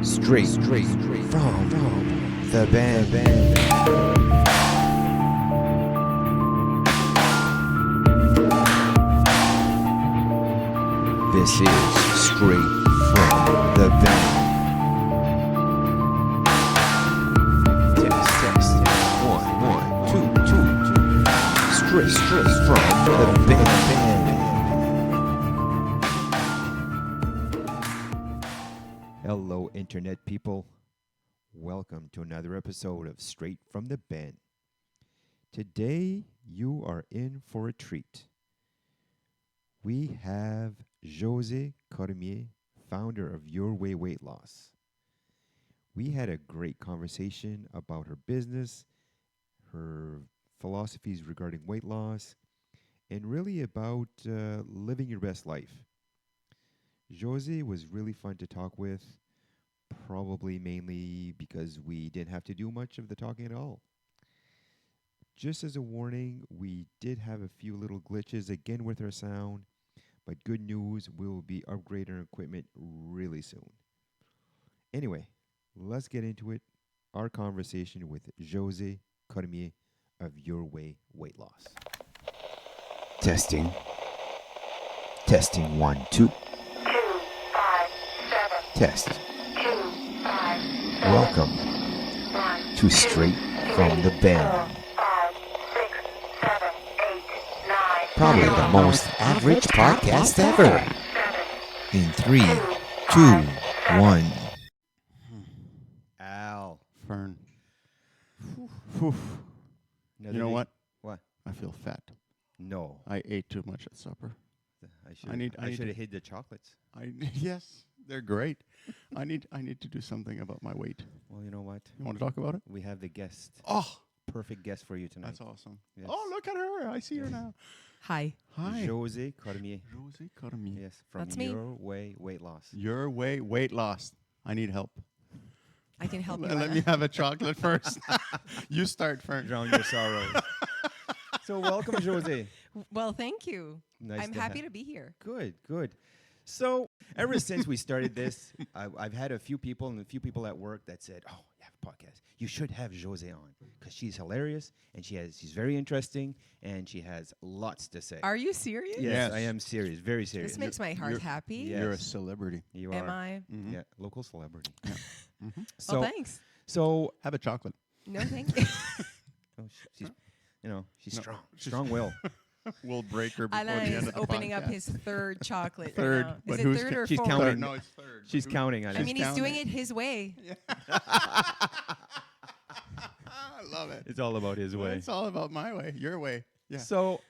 Straight from the band. This is Straight from the band. Test. 1, 2. Straight from the band. Hello, Internet people. Welcome to another episode of Straight from the Ben. Today, you are in for a treat. We have Josée Cormier, founder of Your Way Weight Loss. We had a great conversation about her business, her philosophies regarding weight loss, and really about living your best life. Josée was really fun to talk with, probably mainly because we didn't have to do much of the talking at all. Just as a warning, we did have a few little glitches again with our sound, but good news, we will be upgrading our equipment really soon. Anyway, let's get into it. Our conversation with Josée Cormier of Your Way Weight Loss. Testing 1, 2. 2, 5, 7. Test. 2, 5, 7. Welcome 1, to Straight from the Band. 5, 6, 7, 8, 9. Probably the most average podcast ever. 7. In 3, 2, 1. Al. Fern. You You know what? What? I feel fat. No. I ate too much at supper. I I should need have hid the chocolates. Yes, they're great. I need to do something about my weight. Well, you know what? You want to talk about it? We have the guest. Oh, Perfect guest for you tonight. that's awesome. Yes. Oh, look at her. I see her now. Hi. Hi. Josée Cormier. Josée Cormier. Yes, from That's me. Your Way Weight Loss. Your way, weight loss. I need help. I can help you. Let me have a chocolate first. You start, Fern. Drown your sorrows. So welcome, Josée. Well, thank you. Nice I'm to happy have- to be here. Good. So ever since we started this, I've had a few people and a few people at work that said, "Oh, you have a podcast. You should have Josée on because she's hilarious and she's very interesting and she has lots to say." Are you serious? Yes, Yes. I am serious, very serious. This makes my heart you're- happy. Yeah. You're a Yes. celebrity. You Am are, I? Mhm. yeah, local celebrity. Mhm. So, Well, thanks. so Have a chocolate. No, thank you. she's, she's No, strong, she's- strong-willed. We'll break her before the Alain end is of the opening up podcast. his third chocolate. Third, Right now. but Is who's it third ca- or she's fourth? counting. No, it's third. She's counting on I it. mean, he's doing counting. it his way. I love it. It's all about his way. It's all about my way, your way. Yeah. So,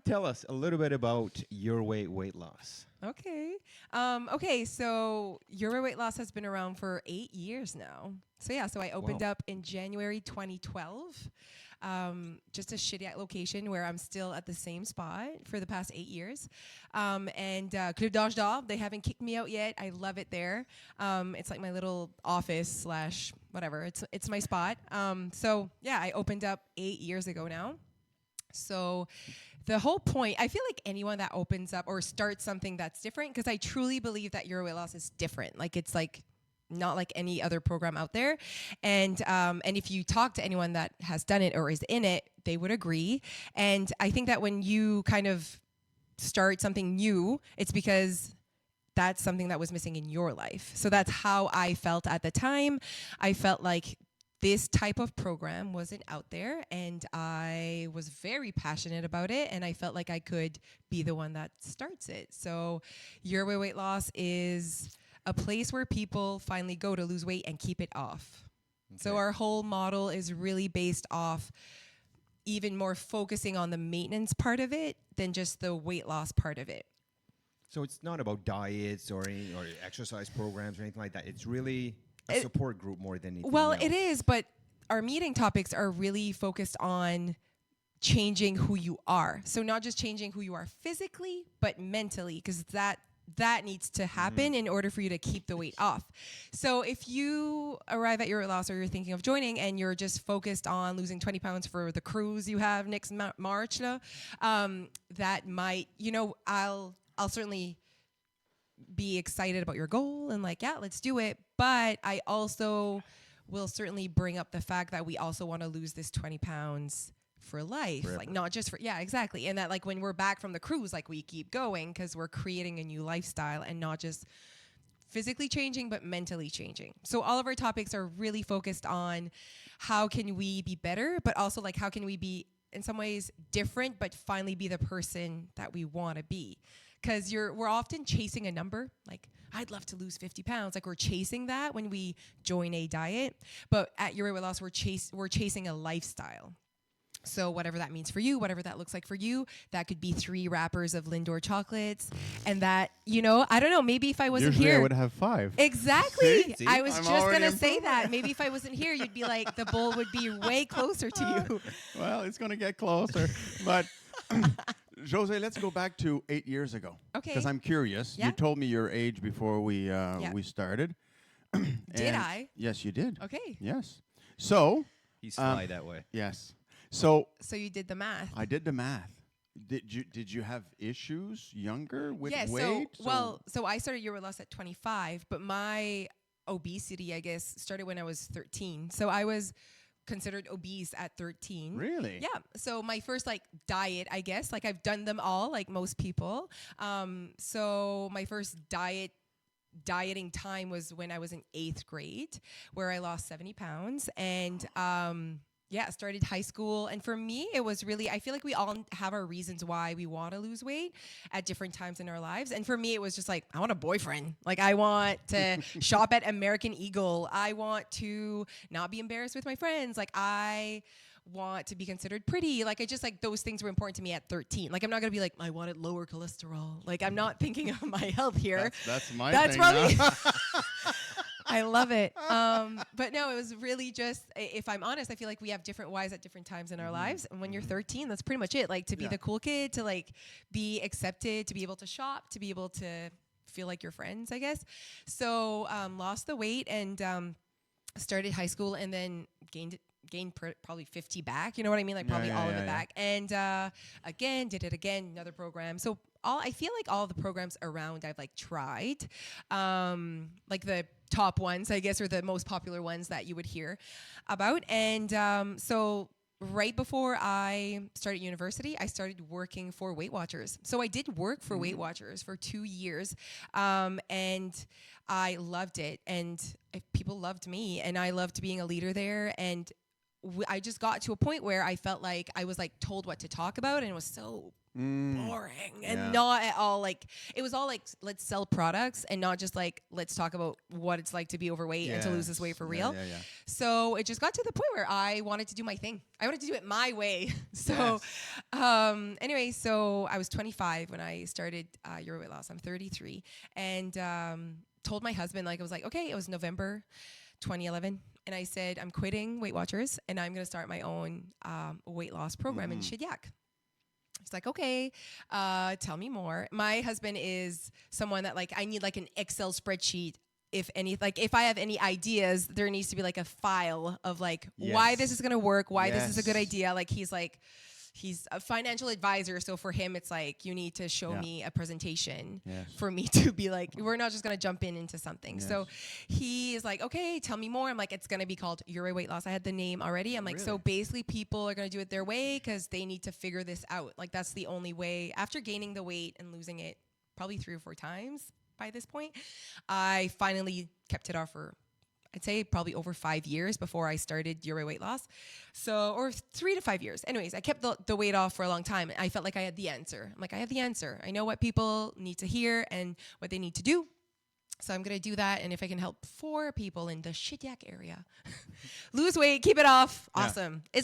tell us a little bit about Your Way Weight Loss. Okay. So Your Weight Loss has been around for 8 years now. So I opened Wow. up in January 2012. Just a shitty location where I'm still at the same spot for the past 8 years. Club d'Ange d'Or, they haven't kicked me out yet. I love it there. It's like my little office / whatever. It's my spot. I opened up 8 years ago now. So the whole point, I feel like anyone that opens up or starts something that's different, because I truly believe that Your Weight Loss is different. Like it's like not like any other program out there. And if you talk to anyone that has done it or is in it, they would agree. And I think that when you kind of start something new, it's because that's something that was missing in your life. So that's how I felt at the time. I felt like this type of program wasn't out there, and I was very passionate about it, and I felt like I could be the one that starts it. So Your Way Weight Loss is a place where people finally go to lose weight and keep it off. So our whole model is really based off even more focusing on the maintenance part of it than just the weight loss part of it. So it's not about diets or exercise programs or anything like that. It's really a support group more than anything Well, else. it is, but our meeting topics are really focused on changing who you are. So not just changing who you are physically, but mentally, because that needs to happen in order for you to keep the weight off. So if you arrive at your weight loss or you're thinking of joining and you're just focused on losing 20 pounds for the cruise you have next March, that might, I'll certainly be excited about your goal and like, yeah, let's do it. But I also will certainly bring up the fact that we also want to lose this 20 pounds for life, Forever. like not just for, yeah, exactly. And that like when we're back from the cruise, like we keep going because we're creating a new lifestyle and not just physically changing, but mentally changing. So all of our topics are really focused on how can we be better, but also like how can we be in some ways different, but finally be the person that we want to be. Because we're often chasing a number, like I'd love to lose 50 pounds. Like we're chasing that when we join a diet, but at Your Way Weight Loss, we're chasing a lifestyle. So whatever that means for you, whatever that looks like for you, that could be 3 wrappers of Lindor chocolates, and that, you know, I don't know, maybe if I wasn't Usually here. I would have 5. Exactly. See? I was I'm just already going to say improving. that. Maybe if I wasn't here, you'd be like, the bowl would be way closer to you. Well, it's going to get closer. But Josée, let's go back to 8 years ago. Okay. Because I'm curious. Yeah. You told me your age before we started. Did And- I? Yes, you did. Okay. Yes. So, He's fly that way. yes. So So you did the math. I did the math. Did you have issues younger with Yeah, weight? so I started Your Weight Loss at 25, but my obesity, I guess, started when I was 13. So I was considered obese at 13. Really? Yeah. So my first like diet, I guess, like I've done them all, like most people. So my first dieting time was when I was in 8th grade, where I lost 70 pounds. And started high school. And for me, it was really, I feel like we all have our reasons why we want to lose weight at different times in our lives. And for me, it was just like, I want a boyfriend. Like, I want to shop at American Eagle. I want to not be embarrassed with my friends. Like, I want to be considered pretty. Like, I just like those things were important to me at 13. Like, I'm not going to be like, I wanted lower cholesterol. Like, I'm not thinking of my health here. That's my That's thing probably. now. I love it. But no, it was really just, if I'm honest, I feel like we have different whys at different times in our lives. And when you're 13, that's pretty much it. Like to be Yeah. the cool kid, to like be accepted, to be able to shop, to be able to feel like your friends, I guess. So lost the weight and started high school and then gained probably 50 back. You know what I mean? Like probably all of it back. And again, did it again, another program. So I feel like all the programs around I've like tried, like the top ones, I guess, or the most popular ones that you would hear about. And so right before I started university, I started working for Weight Watchers. So I did work for Weight Watchers for 2 years, and I loved it. And people loved me, and I loved being a leader there. And I just got to a point where I felt like I was like told what to talk about, and it was so boring and not at all like, it was all like, let's sell products and not just like, let's talk about what it's like to be overweight and to lose this weight for real. Yeah. So it just got to the point where I wanted to do my thing. I wanted to do it my way. So anyway, so I was 25 when I started Your Weight Loss. I'm 33. And told my husband, like, I was like, okay, it was November 2011. And I said, I'm quitting Weight Watchers and I'm going to start my own weight loss program in Shediac. He's like, okay, tell me more. My husband is someone that like, I need like an Excel spreadsheet. If I have any ideas, there needs to be like a file of like why this is going to work, why this is a good idea. Like he's a financial advisor. So for him, it's like, you need to show me a presentation for me to be like, we're not just going to jump into something. Yes. So he is like, okay, tell me more. I'm like, it's going to be called Your Way Weight Loss. I had the name already. I'm like, so basically people are going to do it their way because they need to figure this out. Like that's the only way. After gaining the weight and losing it probably 3 or 4 times by this point, I finally kept it off for, I'd say probably over 5 years before I started Your Way Weight Loss. So, or 3 to 5 years. Anyways, I kept the weight off for a long time. I felt like I had the answer. I'm like, I have the answer. I know what people need to hear and what they need to do. So I'm going to do that. And if I can help 4 people in the Shediac area lose weight, keep it off, awesome. I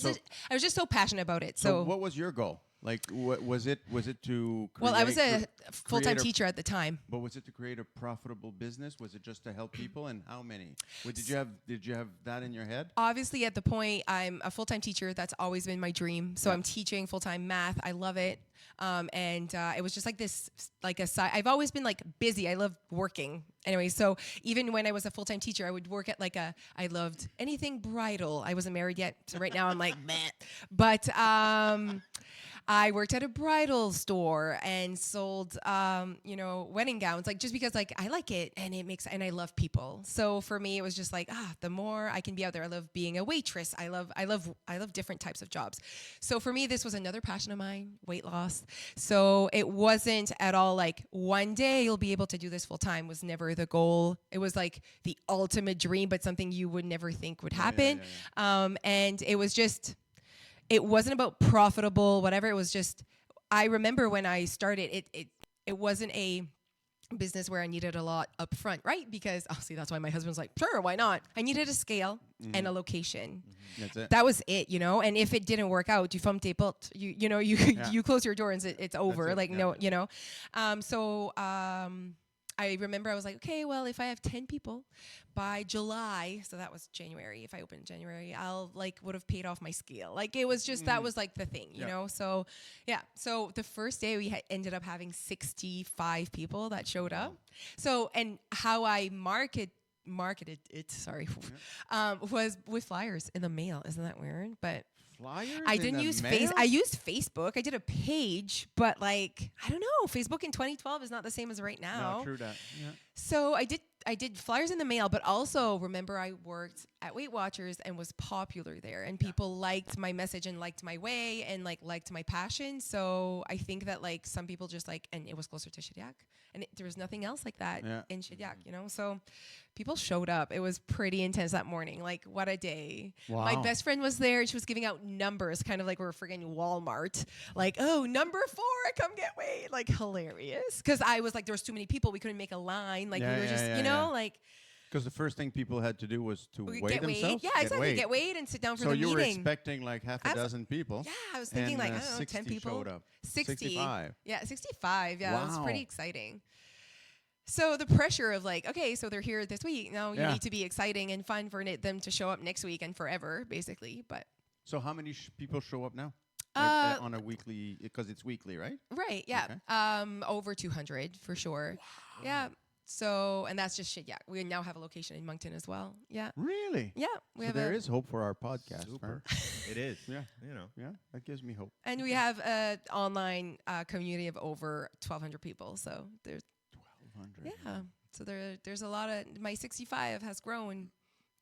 was just so passionate about it. So what was your goal? Like, what was it? Was it to create, well, I was a full-time teacher at the time. But was it to create a profitable business? Was it just to help people? And how many? Did you have that in your head? Obviously, at the point, I'm a full-time teacher. That's always been my dream. So I'm teaching full-time math. I love it. And it was just like this, like a side. I've always been like busy. I love working. Anyway, so even when I was a full-time teacher, I would work at like I loved anything bridal. I wasn't married yet. So right now I'm like, meh. But I worked at a bridal store and sold, wedding gowns, like just because like I like it and I love people. So for me, it was just like, the more I can be out there. I love being a waitress. I love different types of jobs. So for me, this was another passion of mine, weight loss. So it wasn't at all like one day you'll be able to do this full time was never the goal. It was like the ultimate dream, but something you would never think would happen. And it was just, it wasn't about profitable, whatever. It was just, I remember when I started, it wasn't a business where I needed a lot up front, right? Because see, that's why my husband's like, sure, why not? I needed a scale and a location. That's it. That was it, And if it didn't work out, you close your door and it's over. it, Like yeah. So I remember I was like, okay, well, if I have 10 people by July, so that was January. If I opened in January, I'll would have paid off my scale. Like it was just, that was like the thing, you know? So yeah. So the first day we ended up having 65 people that showed up. So, and how I marketed it, was with flyers in the mail. Isn't that weird? But Flyers I in didn't the use mail? I used Facebook. I did a page, but I don't know. Facebook in 2012 is not the same as right now. No, true that. Yeah. So I did flyers in the mail, but also remember I worked at Weight Watchers and was popular there, and people liked my message and liked my way and liked my passion. So I think that some people just and it was closer to Shediac, and there was nothing else like that in Shediac, So people showed up. It was pretty intense that morning. What a day. Wow. My best friend was there. She was giving out numbers, kind of like we were friggin' Walmart. Oh, number 4, come get weighed. Hilarious. Because I was there was too many people. We couldn't make a line. We were just, Because the first thing people had to do was to weigh get weighed. themselves. Yeah, exactly. Get weighed and sit down for So the you meeting. were expecting half a dozen people. Yeah, I was thinking and, I don't know, 10 60 people. showed up. 60. 65. Yeah, 65. Yeah, it was Wow. pretty exciting. So the pressure of okay, so they're here this week. Now you need to be exciting and fun for them to show up next week and forever, basically. But So how many people show up now? On a weekly, because it's weekly, right? right, yeah, Okay. over 200 for sure. Wow. Yeah. So, and that's just shit. Yeah, we now have a location in Moncton as well. Yeah. Really? Yeah, we So have there is hope for our podcast. Super. Huh? It is. Yeah. Yeah. That gives me hope. and we have an online community of over 1,200 people. So there's 1,200. yeah. So there's a lot of my 65 has grown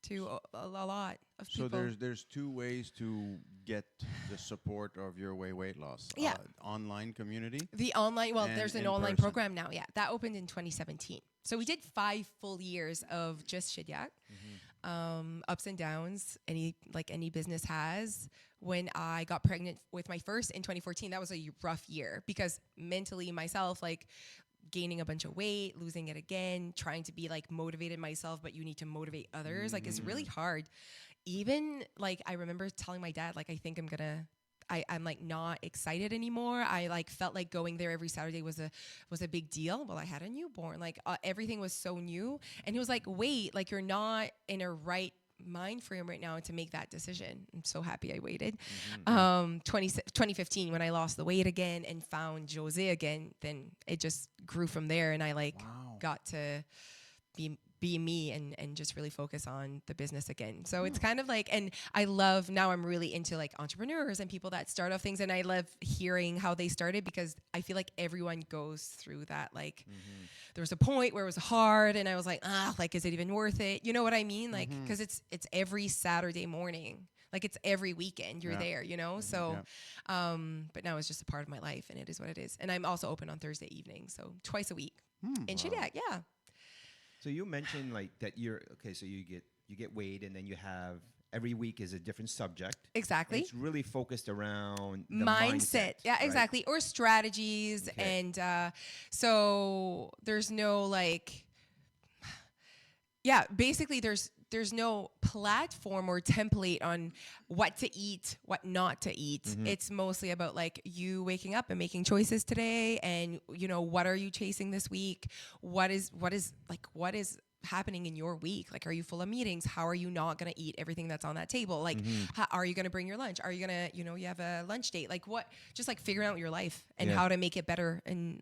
to a lot of people. So there's two ways to get the support of your weight loss. Yeah. Online community. The online, And there's an in online person. program now. Yeah, that opened in 2017. So we did 5 full years of just Shediac, ups and downs, any business has. When I got pregnant with my first in 2014, that was a rough year because mentally myself, gaining a bunch of weight, losing it again, trying to be motivated myself, but you need to motivate others. It's really hard. Even I remember telling my dad, I think I'm gonna. I'm not excited anymore. I felt like going there every Saturday was a big deal. Well, I had a newborn. Everything was so new, and he was like, "Wait, you're not in a right mind frame right now to make that decision." I'm so happy I waited. 2015 when I lost the weight again and found Josée again, then it just grew from there, and I got to be me and just really focus on the business again. So it's kind of and I love, now I'm really into entrepreneurs and people that start off things, and I love hearing how they started because I feel like everyone goes through that. There was a point where it was hard and I was is it even worth it? You know what I mean? Because it's every Saturday morning. It's every weekend you're there, So, but now it's just a part of my life, and it is what it is. And I'm also open on Thursday evening, so twice a week in Shediac. Yeah. So you mentioned that so you get weighed, and then you have every week is a different subject. Exactly. And it's really focused around the mindset. Yeah, right? exactly. Or strategies. Okay. And so there's no basically there's no platform or template on what to eat, what not to eat. It's mostly about you waking up and making choices today, and what are you chasing this week? What is happening in your week? Are you full of meetings? How are you not going to eat everything that's on that table? How are you going to bring your lunch? Are you going to, you have a lunch date? What, just figuring out your life and how to make it better and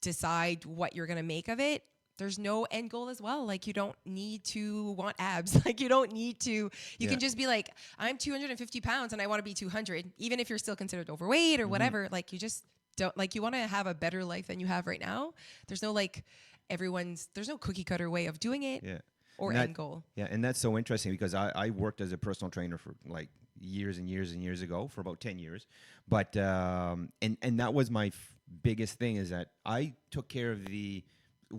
decide what you're going to make of it. there's no end goal as well. Like, you don't need to want abs. Like, you don't need to, you can just be like, I'm 250 pounds and I want to be 200, even if you're still considered overweight or whatever. Like, you just don't, like, you want to have a better life than you have right now. There's no like there's no cookie cutter way of doing it or end goal. Yeah, and that's so interesting because I worked as a personal trainer for like years and years and years ago, for about 10 years. But, and that was my biggest thing, is that I took care of the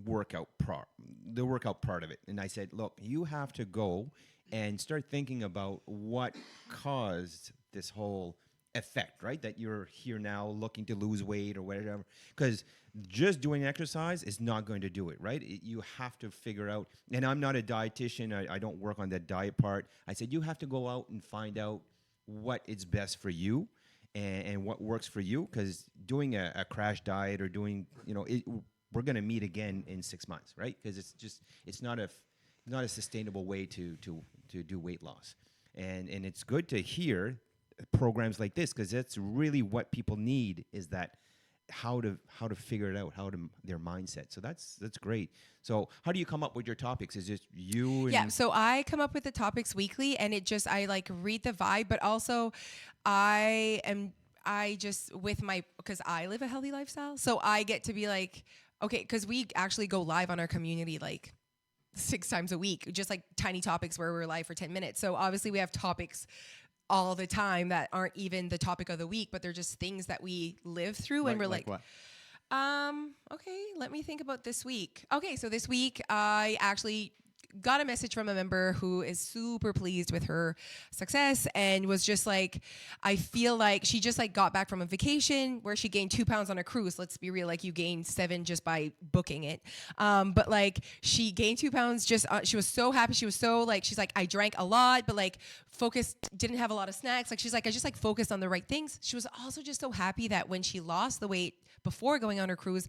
workout part of it. And I said, look, you have to go and start thinking about what caused this whole effect, right? That you're here now looking to lose weight or whatever. Because just doing exercise is not going to do it, right? You have to figure out, and I'm not a dietitian, I don't work on that diet part. I said, you have to go out and find out what is best for you and what works for you. Because doing a crash diet or doing, we're going to meet again in 6 months, right? Because it's not a sustainable way to do weight loss. And it's good to hear programs like this, because that's really what people need, is that how to figure it out, their mindset. So that's great. So how do you come up with your topics? Is it you? So I come up with the topics weekly, and I like read the vibe, but also because I live a healthy lifestyle, so I get to be like, okay, because we actually go live on our community like 6 times a week, just like tiny topics where we're live for 10 minutes. So obviously we have topics all the time that aren't even the topic of the week, but they're just things that we live through. And we're like what? Okay, let me think about this week. Okay, so this week I actually got a message from a member who is super pleased with her success and was just like, I feel like she just like got back from a vacation where she gained 2 pounds on a cruise. Let's be real, like you gained 7 just by booking it. But like she gained 2 pounds just, she was so happy. She was so like, she's like, I drank a lot, but like focused, didn't have a lot of snacks. Like she's like, I just like focused on the right things. She was also just so happy that when she lost the weight before going on her cruise,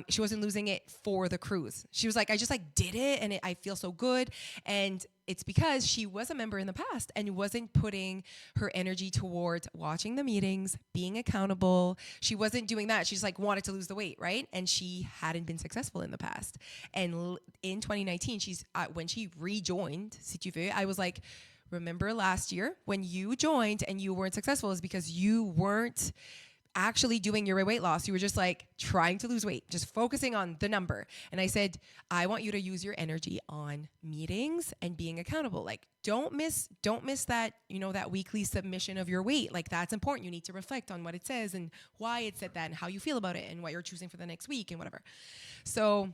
she wasn't losing it for the cruise. She was like, I just like did it and I feel so good. And it's because she was a member in the past and wasn't putting her energy towards watching the meetings, being accountable. She wasn't doing that. She's like wanted to lose the weight, right? And she hadn't been successful in the past. And in 2019, when she rejoined, si tu veux, I was like, remember last year when you joined and you weren't successful is because you weren't actually doing your weight loss. You were just like trying to lose weight, just focusing on the number. And I said, I want you to use your energy on meetings and being accountable. Like don't miss that, that weekly submission of your weight. Like that's important. You need to reflect on what it says and why it said that and how you feel about it and what you're choosing for the next week and whatever. So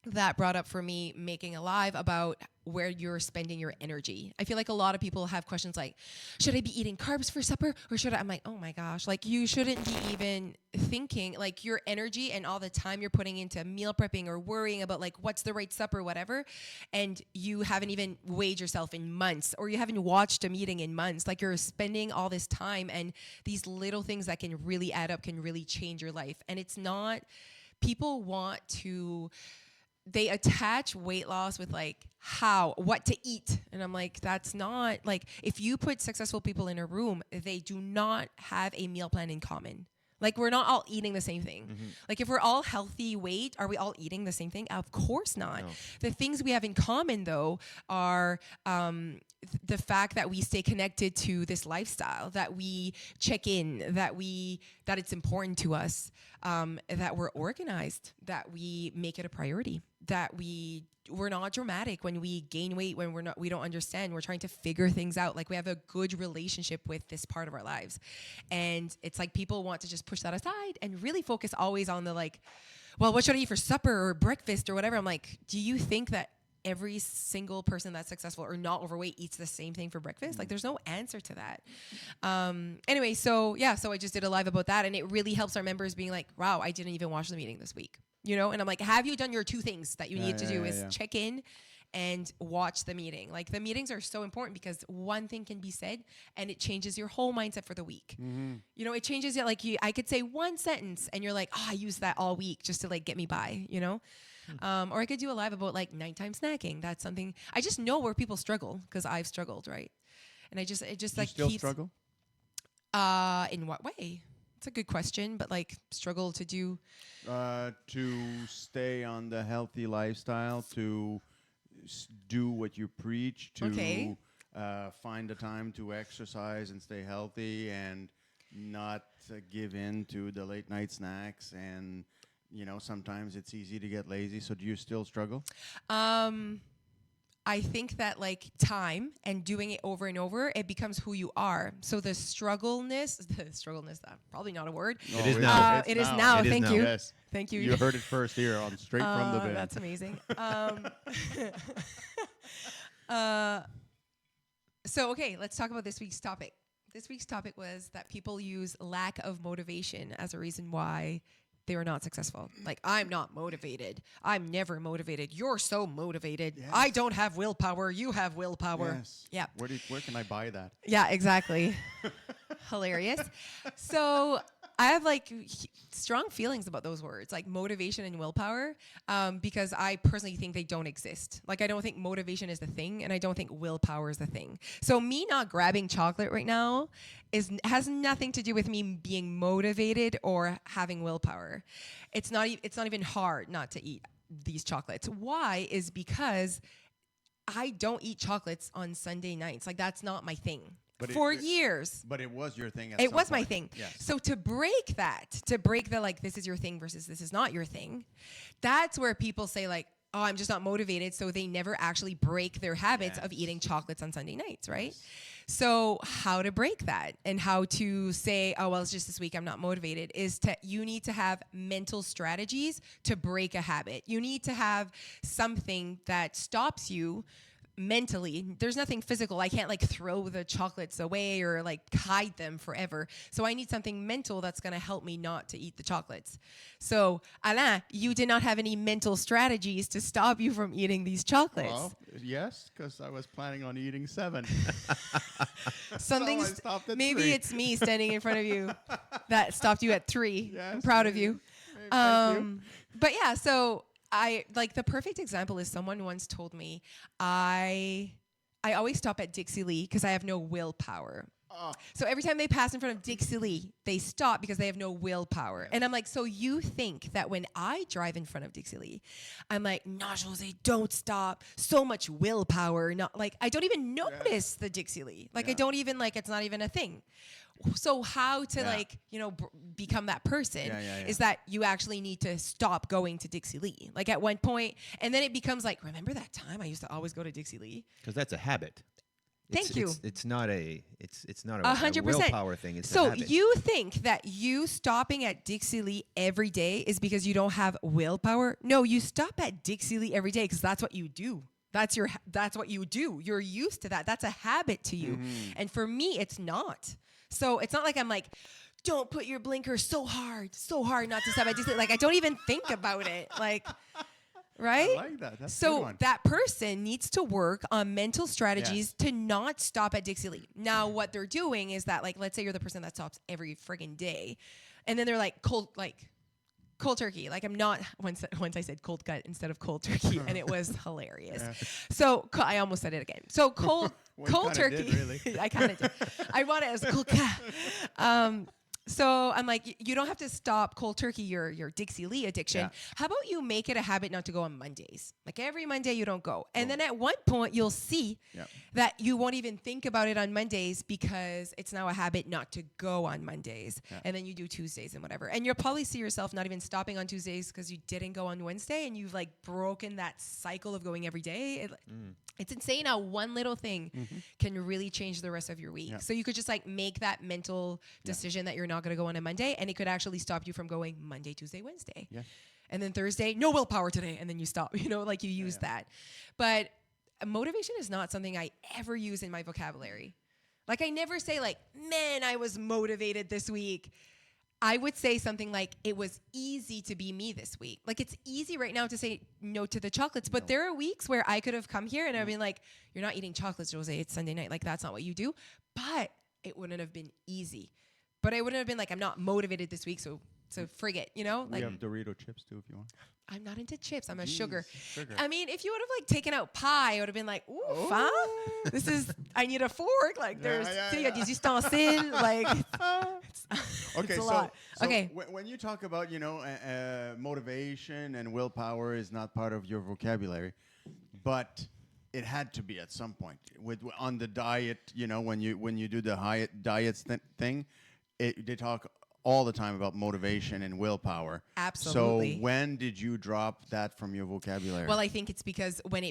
that brought up for me making a live about where you're spending your energy. I feel like a lot of people have questions like, should I be eating carbs for supper or should I? I'm like, oh my gosh, like you shouldn't be even thinking like your energy and all the time you're putting into meal prepping or worrying about like what's the right supper, whatever. And you haven't even weighed yourself in months or you haven't watched a meeting in months. Like you're spending all this time and these little things that can really add up can really change your life. And it's not, people want to, they attach weight loss with like what to eat. And I'm like, that's not like, if you put successful people in a room, they do not have a meal plan in common. Like we're not all eating the same thing. Mm-hmm. Like if we're all healthy weight, are we all eating the same thing? Of course not. No. The things we have in common though are the fact that we stay connected to this lifestyle, that we check in, that it's important to us, that we're organized, that we make it a priority, that we're not dramatic when we gain weight, when we don't understand. We're trying to figure things out. Like we have a good relationship with this part of our lives. And it's like people want to just push that aside and really focus always on the like, well, what should I eat for supper or breakfast or whatever? I'm like, do you think that every single person that's successful or not overweight eats the same thing for breakfast? Like there's no answer to that. Anyway, so I just did a live about that and it really helps our members being like, wow, I didn't even watch the meeting this week. And I'm like, have you done your 2 things that you need to do is check in and watch the meeting. Like the meetings are so important because one thing can be said and it changes your whole mindset for the week. Mm-hmm. It changes it. Like I could say one sentence and you're like, I use that all week just to like get me by, Or I could do a live about like nighttime snacking. That's something I just know where people struggle because I've struggled, right? And it just like still struggle? In what way? It's a good question, but like struggle to do. To stay on the healthy lifestyle, to do what you preach, to Okay. find the time to exercise and stay healthy, and not give in to the late night snacks. And sometimes it's easy to get lazy. So do you still struggle? I think that like time and doing it over and over, it becomes who you are. So the struggleness, probably not a word. It is now. It's It is now. It is Thank now. you. Yes. Thank you. You heard it first here on Straight from the Bin. That's amazing. So, okay, let's talk about this week's topic. This week's topic was that people use lack of motivation as a reason why they are not successful. Like, I'm not motivated. I'm never motivated. You're so motivated. Yes. I don't have willpower. You have willpower. Yes. Yeah. Where can I buy that? Yeah, exactly. Hilarious. So I have like strong feelings about those words, like motivation and willpower, because I personally think they don't exist. Like I don't think motivation is the thing, and I don't think willpower is the thing. So me not grabbing chocolate right now has nothing to do with me being motivated or having willpower. It's not even hard not to eat these chocolates. Why? Is because I don't eat chocolates on Sunday nights. Like that's not my thing. But For years. But it was your thing. It was my thing. Yes. So to break the like this is your thing versus this is not your thing, that's where people say like, oh, I'm just not motivated. So they never actually break their habits of eating chocolates on Sunday nights, right? So how to break that and how to say, oh, well, it's just this week I'm not motivated is you need to have mental strategies to break a habit. You need to have something that stops you mentally. There's nothing physical. I can't like throw the chocolates away or like hide them forever. So I need something mental that's going to help me not to eat the chocolates. So Alain, you did not have any mental strategies to stop you from eating these chocolates. Well, yes, because I was planning on eating 7. Something So I stopped at maybe 3. it's me standing in front of you that stopped you at 3. Yes, I'm proud of maybe. you. Thank you. But yeah, so I like the perfect example is someone once told me I always stop at Dixie Lee because I have no willpower. So every time they pass in front of Dixie Lee, they stop because they have no willpower. And I'm like, so you think that when I drive in front of Dixie Lee, I'm like, nah, Josée, don't stop. So much willpower. Not like I don't even notice the Dixie Lee. Like I don't even like it's not even a thing. So how to like, become that person is that you actually need to stop going to Dixie Lee. Like at one point, and then it becomes like, remember that time I used to always go to Dixie Lee? Because that's a habit. Thank you. It's not a 100%. willpower thing. It's a So habit. you think that you stopping at Dixie Lee every day is because you don't have willpower? No, you stop at Dixie Lee every day because that's what you do. That's what you do. You're used to that. That's a habit to you. And for me, it's not. So it's not like I'm like, don't put your blinker so hard not to stop at Dixie Lee. Like I don't even think about it. Like, right? I like that. That's a good So one. that person needs to work on mental strategies to not stop at Dixie Lee. Now, what they're doing is that, like, let's say you're the person that stops every friggin' day, and then they're like cold turkey. Like I'm not. Once I said cold cut instead of cold turkey, and it was hilarious. So I almost said it again. So cold Well, you kinda turkey. did, really. I kind of did. I want it as cold cut. So I'm like, you don't have to stop cold turkey, your Dixie Lee addiction. Yeah. How about you make it a habit not to go on Mondays? Like every Monday you don't go. And then at one point you'll see that you won't even think about it on Mondays because it's now a habit not to go on Mondays. Yeah. And then you do Tuesdays and whatever. And you'll probably see yourself not even stopping on Tuesdays because you didn't go on Wednesday and you've like broken that cycle of going every day. It's insane how one little thing can really change the rest of your week. Yeah. So you could just like make that mental decision that you're not going to go on a Monday, and it could actually stop you from going Monday, Tuesday, Wednesday. Yeah. And then Thursday, no willpower today, and then you stop. Like you use that. But motivation is not something I ever use in my vocabulary. Like I never say like, man, I was motivated this week. I would say something like, it was easy to be me this week. Like, it's easy right now to say no to the chocolates, but there are weeks where I could have come here and I've been like, you're not eating chocolates, Josée, it's Sunday night. Like, that's not what you do. But it wouldn't have been easy. But I wouldn't have been like, I'm not motivated this week, so So frig it, you know? We Like have Dorito chips too if you want. I'm not into chips. I'm a Jeez, sugar. sugar. I mean, if you would have like taken out pie, I would have been like, ooh, fun. This is, I need a fork. Like Yeah, there's, yeah, see, yeah. des ustensiles. Like, it's Okay, a so, lot. so Okay. when you talk about, motivation and willpower is not part of your vocabulary, but it had to be at some point. On the diet, when you do the diets thing, they talk all the time about motivation and willpower. Absolutely. So when did you drop that from your vocabulary? Well, I think it's because when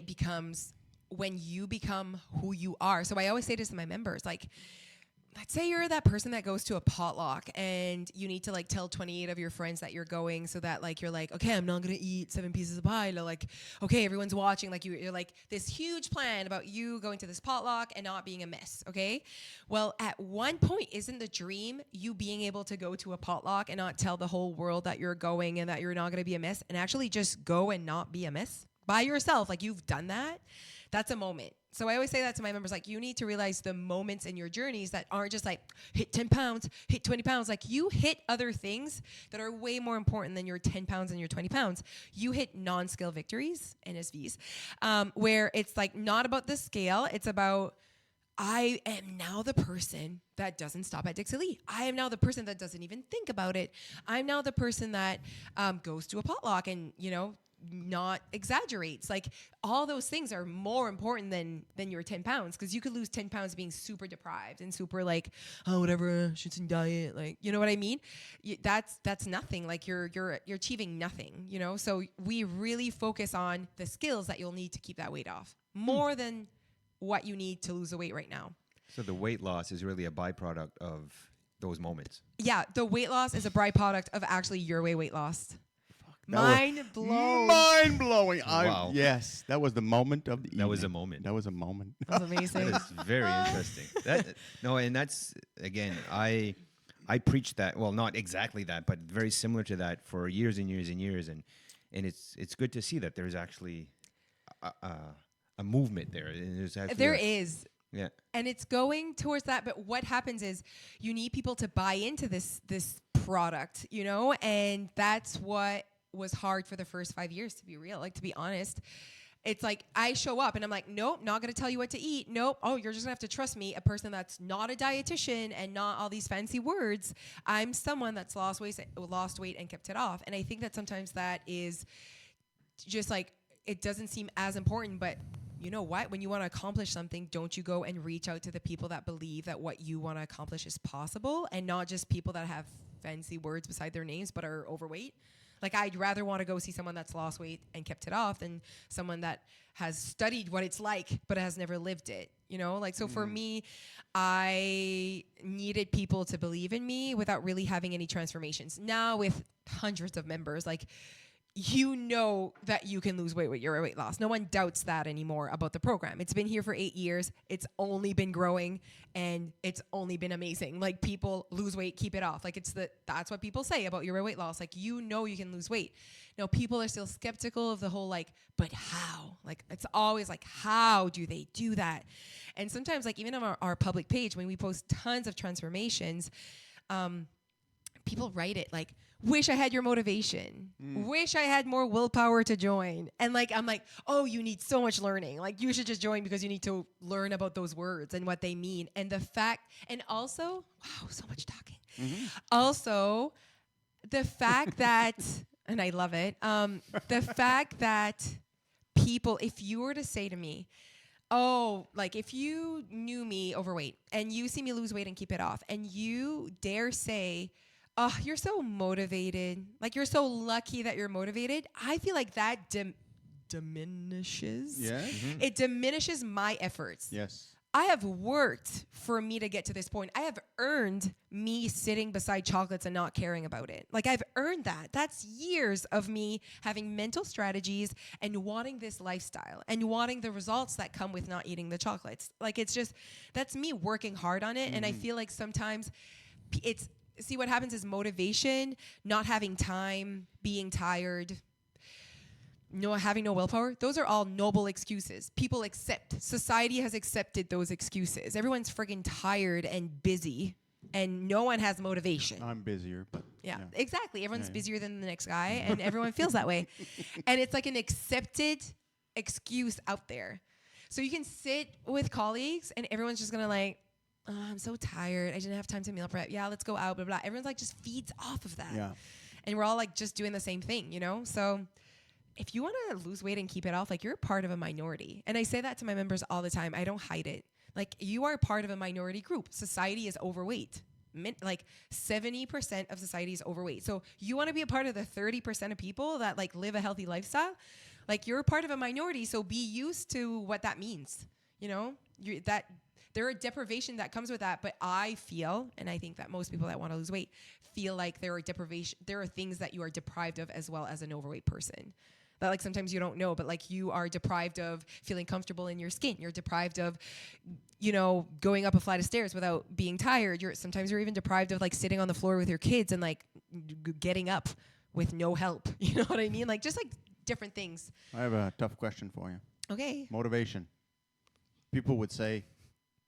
you become who you are. So I always say this to my members, like, let's say you're that person that goes to a potluck and you need to like tell 28 of your friends that you're going so that like you're like, okay, I'm not gonna eat 7 pieces of pie. They're like, okay, everyone's watching. Like you're like this huge plan about you going to this potluck and not being a mess. Okay, well, at one point, isn't the dream you being able to go to a potluck and not tell the whole world that you're going and that you're not gonna be a mess and actually just go and not be a mess by yourself? Like you've done that. That's a moment. So I always say that to my members, like, you need to realize the moments in your journeys that aren't just like hit 10 pounds, hit 20 pounds. Like you hit other things that are way more important than your 10 pounds and your 20 pounds. You hit non-scale victories, NSVs, where it's like not about the scale. It's about, I am now the person that doesn't stop at Dixie Lee. I am now the person that doesn't even think about it. I'm now the person that goes to a potluck and, not exaggerates. Like all those things are more important than your 10 pounds, because you could lose 10 pounds being super deprived and super like, oh, whatever, shit's in diet. Like, you know what I mean? That's nothing. Like you're achieving nothing, So we really focus on the skills that you'll need to keep that weight off more than what you need to lose the weight right now. So the weight loss is really a byproduct of those moments. Yeah, the weight loss is a byproduct of actually your weight loss. Mind blown. Mind blowing. Wow. Yes, that was the moment of the evening. That was a moment. That was a moment. That was amazing. That is very interesting. And that's again, I preached that. Well, not exactly that, but very similar to that for years and years and years. And it's good to see that there's actually a movement there. And There is. Yeah. And it's going towards that. But what happens is you need people to buy into this product, and that's what was hard for the first 5 years, to be real. Like, to be honest, it's like I show up and I'm like, nope, not going to tell you what to eat. Nope. Oh, you're just going to have to trust me, a person that's not a dietitian and not all these fancy words. I'm someone that's lost weight and kept it off. And I think that sometimes that is just like, it doesn't seem as important, but you know what? When you want to accomplish something, don't you go and reach out to the people that believe that what you want to accomplish is possible, and not just people that have fancy words beside their names but are overweight? Like, I'd rather want to go see someone that's lost weight and kept it off than someone that has studied what it's like but has never lived it, Like, so for me, I needed people to believe in me without really having any transformations. Now with hundreds of members, like, that you can lose weight with your weight loss. No one doubts that anymore about the program. It's been here for 8 years. It's only been growing, and it's only been amazing. Like, people lose weight, keep it off. Like, that's what people say about your weight loss. Like, you can lose weight. Now, people are still skeptical of the whole, like, but how? Like, it's always like, how do they do that? And sometimes, like, even on our public page, when we post tons of transformations, people write it like, wish I had your motivation. Wish I had more willpower to join. And like, I'm like, oh, you need so much learning. Like, you should just join because you need to learn about those words and what they mean. And and also, wow, so much talking. Also, the fact that, and I love it, the fact that people, if you were to say to me, oh, like, if you knew me overweight and you see me lose weight and keep it off, and you dare say, oh, you're so motivated, like, you're so lucky that you're motivated, I feel like that diminishes. Yeah. It diminishes my efforts. Yes. I have worked for me to get to this point. I have earned me sitting beside chocolates and not caring about it. Like, I've earned that. That's years of me having mental strategies and wanting this lifestyle and wanting the results that come with not eating the chocolates. Like, that's me working hard on it. And I feel like sometimes see, what happens is motivation, not having time, being tired, having no willpower, those are all noble excuses. People society has accepted those excuses. Everyone's friggin' tired and busy, and no one has motivation. I'm busier, but Yeah, Yeah. exactly. Everyone's Yeah. busier than the next guy, and everyone feels that way. And it's like an accepted excuse out there. So you can sit with colleagues, and everyone's just gonna like, oh, I'm so tired. I didn't have time to meal prep. Yeah, let's go out. Blah blah. Everyone's like just feeds off of that. Yeah. And we're all like just doing the same thing, you know. So if you want to lose weight and keep it off, like you're part of a minority. And I say that to my members all the time. I don't hide it. Like you are part of a minority group. Society is overweight. Like 70% of society is overweight. So you want to be a part of the 30% of people that like live a healthy lifestyle. Like you're a part of a minority. So be used to what that means. You know, that there are deprivation that comes with that. But I feel, and I think that most people that want to lose weight feel like there are things that you are deprived of as well as an overweight person. That like sometimes you don't know, but like you are deprived of feeling comfortable in your skin. You're deprived of, you know, going up a flight of stairs without being tired. Sometimes you're even deprived of like sitting on the floor with your kids and like getting up with no help. You know what I mean? Like just like different things. I have a tough question for you. Okay. Motivation. People would say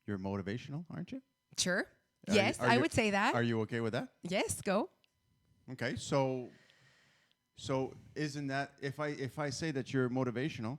you're motivational, aren't you? Sure. Are Yes, you- are I you- would say that. Are you okay with that? Yes, go. Okay, so isn't that if I say that you're motivational,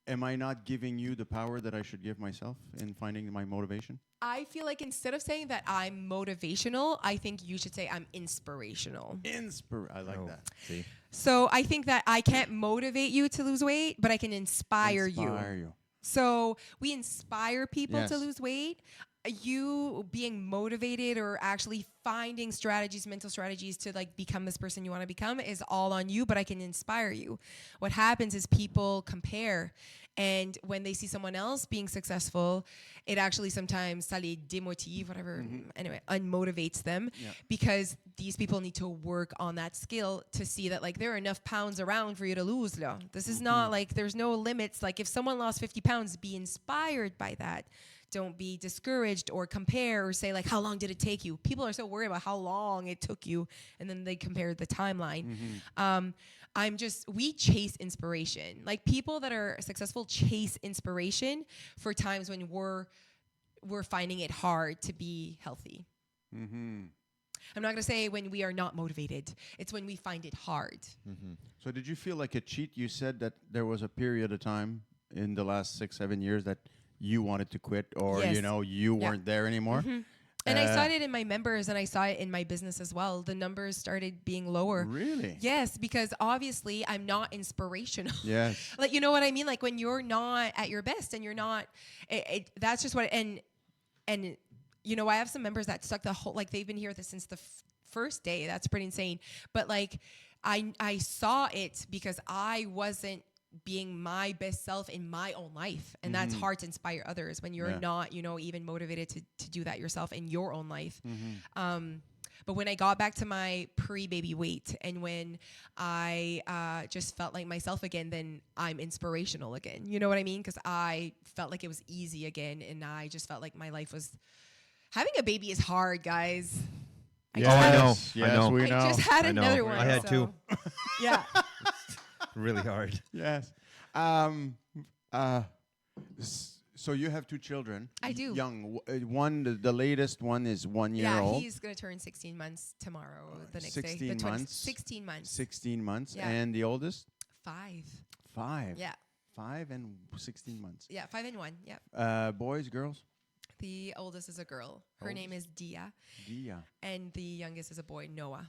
am I not giving you the power that I should give myself in finding my motivation? I feel like instead of saying that I'm motivational, I think you should say I'm inspirational. I like Oh, that. See? So I think that I can't motivate you to lose weight, but I can inspire you. Inspire you. So we inspire people to Yes. lose weight. You being motivated or actually finding strategies, mental strategies to like become this person you want to become is all on you, but I can inspire you. What happens is people compare, and when they see someone else being successful, it actually sometimes ça les démotive, whatever, anyway, unmotivates them Yeah. because these people need to work on that skill to see that like there are enough pounds around for you to lose. Là. This is not like there's no limits. Like if someone lost 50 pounds, be inspired by that. Don't be discouraged or compare or say like, how long did it take you? People are so worried about how long it took you, and then they compare the timeline. We chase inspiration. Like people that are successful chase inspiration for times when we're finding it hard to be healthy. Mm-hmm. I'm not going to say when we are not motivated. It's when we find it hard. So did you feel like a cheat? You said that there was a period of time in the last 6-7 years that you wanted to quit, or Yes. you know you Yeah. weren't there anymore. And I saw it in my members, and I saw it in my business as well. The numbers started being lower. Really? Yes, because obviously I'm not inspirational. Yes. Like, you know what I mean? Like when you're not at your best and you're not, that's just what, and you know, I have some members that stuck the whole, like they've been here since the first day. That's pretty insane. But like, I saw it because I wasn't being my best self in my own life. And that's hard to inspire others when you're Yeah. not, you know, even motivated to do that yourself in your own life. But when I got back to my pre-baby weight and when I just felt like myself again, then I'm inspirational again. You know what I mean? Because I felt like it was easy again, and I just felt like my life was... Having a baby is hard, guys. Yes. Oh, I know. Yes, I know. we I know. just had I know. another one. I had so- Yeah. Really hard. Yes. So you have 2 children. I do. Young. One, the latest one is 1 year Yeah, old. he's going to turn 16 months tomorrow, the next 16 day. The 20 months. 16 months. 16 months. Yeah. And the oldest? 5. 5. Yeah. 5 and 16 months. Yeah, 5 and 1. Yeah. Boys, girls? The oldest is a girl. Her name is Dia. Dia. And the youngest is a boy, Noah.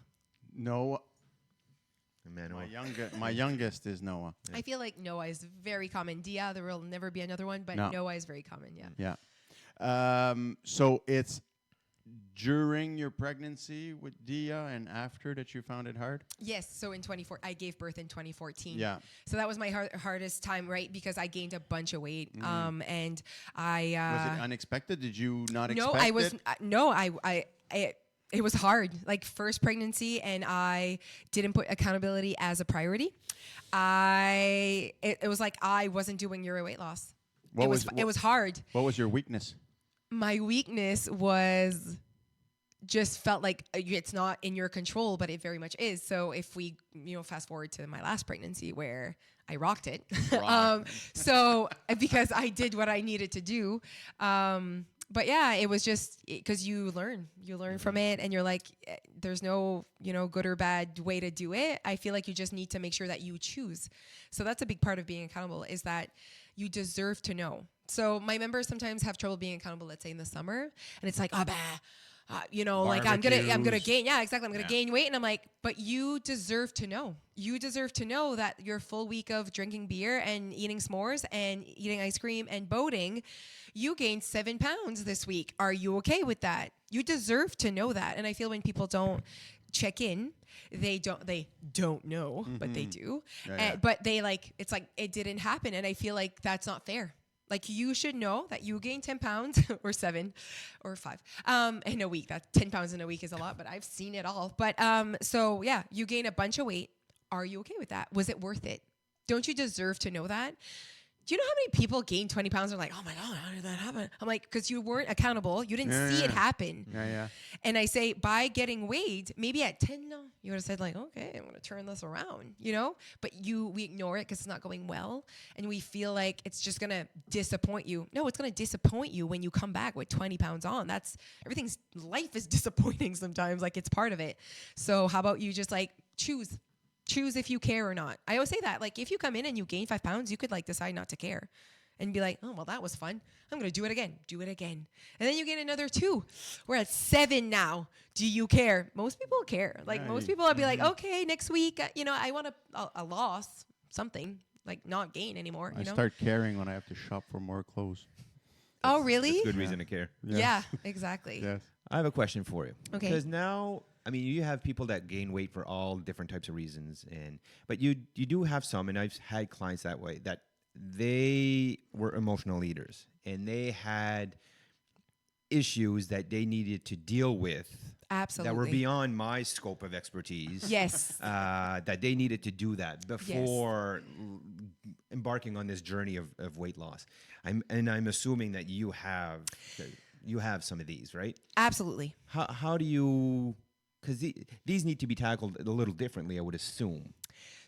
Noah. Emmanuel. My youngest is Noah. I feel like Noah is very common. Dia, there will never be another one, but No. Noah is very common, yeah. Yeah. So it's during your pregnancy with Dia and after that you found it hard? Yes, so in 24, I gave birth in 2014. Yeah. So that was my hardest time, right? Because I gained a bunch of weight, and I Was it unexpected? Did you not no, expect I was it? no, it was hard. Like first pregnancy, and I didn't put accountability as a priority. It was like I wasn't doing your weight loss. What It was hard. What was your weakness? My weakness was just felt like it's not in your control, but it very much is. So if we, fast forward to my last pregnancy where I rocked it. So because I did what I needed to do. but yeah, it was just because you learn from it, and you're like, there's no, good or bad way to do it. I feel like you just need to make sure that you choose. So that's a big part of being accountable, is that you deserve to know. So my members sometimes have trouble being accountable, let's say in the summer, and it's like, oh, bah. Like I'm gonna Barbecues. gain. Yeah, exactly. I'm gonna Yeah. gain weight, and I'm like, but you deserve to know. You deserve to know that your full week of drinking beer and eating s'mores and eating ice cream and boating, you gained 7 pounds this week. Are you okay with that? You deserve to know that. And I feel when people don't check in, they don't know, but they do. Yeah. But they it's like it didn't happen, and I feel like that's not fair. Like, you should know that you gain 10 pounds or 7 or 5 in a week. That 10 pounds in a week is a lot, but I've seen it all. But so yeah, you gain a bunch of weight. Are you okay with that? Was it worth it? Don't you deserve to know that? Do you know how many people gain 20 pounds and are like, oh my God, how did that happen? I'm like, because you weren't accountable. You didn't see it happen. Yeah. And I say, by getting weighed, maybe at 10, no, you would have said like, okay, I'm going to turn this around, But we ignore it because it's not going well. And we feel like it's just going to disappoint you. No, it's going to disappoint you when you come back with 20 pounds on. Life is disappointing sometimes. Like, it's part of it. So how about you just choose if you care or not. I always say that, like, if you come in and you gain 5 pounds, you could decide not to care and be like, oh, well, that was fun. I'm going to do it again. And then you gain another 2. We're at 7 now. Do you care? Most people care. Like, most people will be like, okay, next week, I want a loss, something, like not gain anymore. I start caring when I have to shop for more clothes. Oh, really? That's a good reason to care. Yeah, exactly. Yes. I have a question for you. Okay. Because now, you have people that gain weight for all different types of reasons, but you do have some, and I've had clients that way, that they were emotional eaters and they had issues that they needed to deal with. Absolutely. That were beyond my scope of expertise. Yes. That they needed to do that before embarking on this journey of weight loss. I'm assuming that you have some of these, right? Absolutely. How do you? Because these need to be tackled a little differently, I would assume.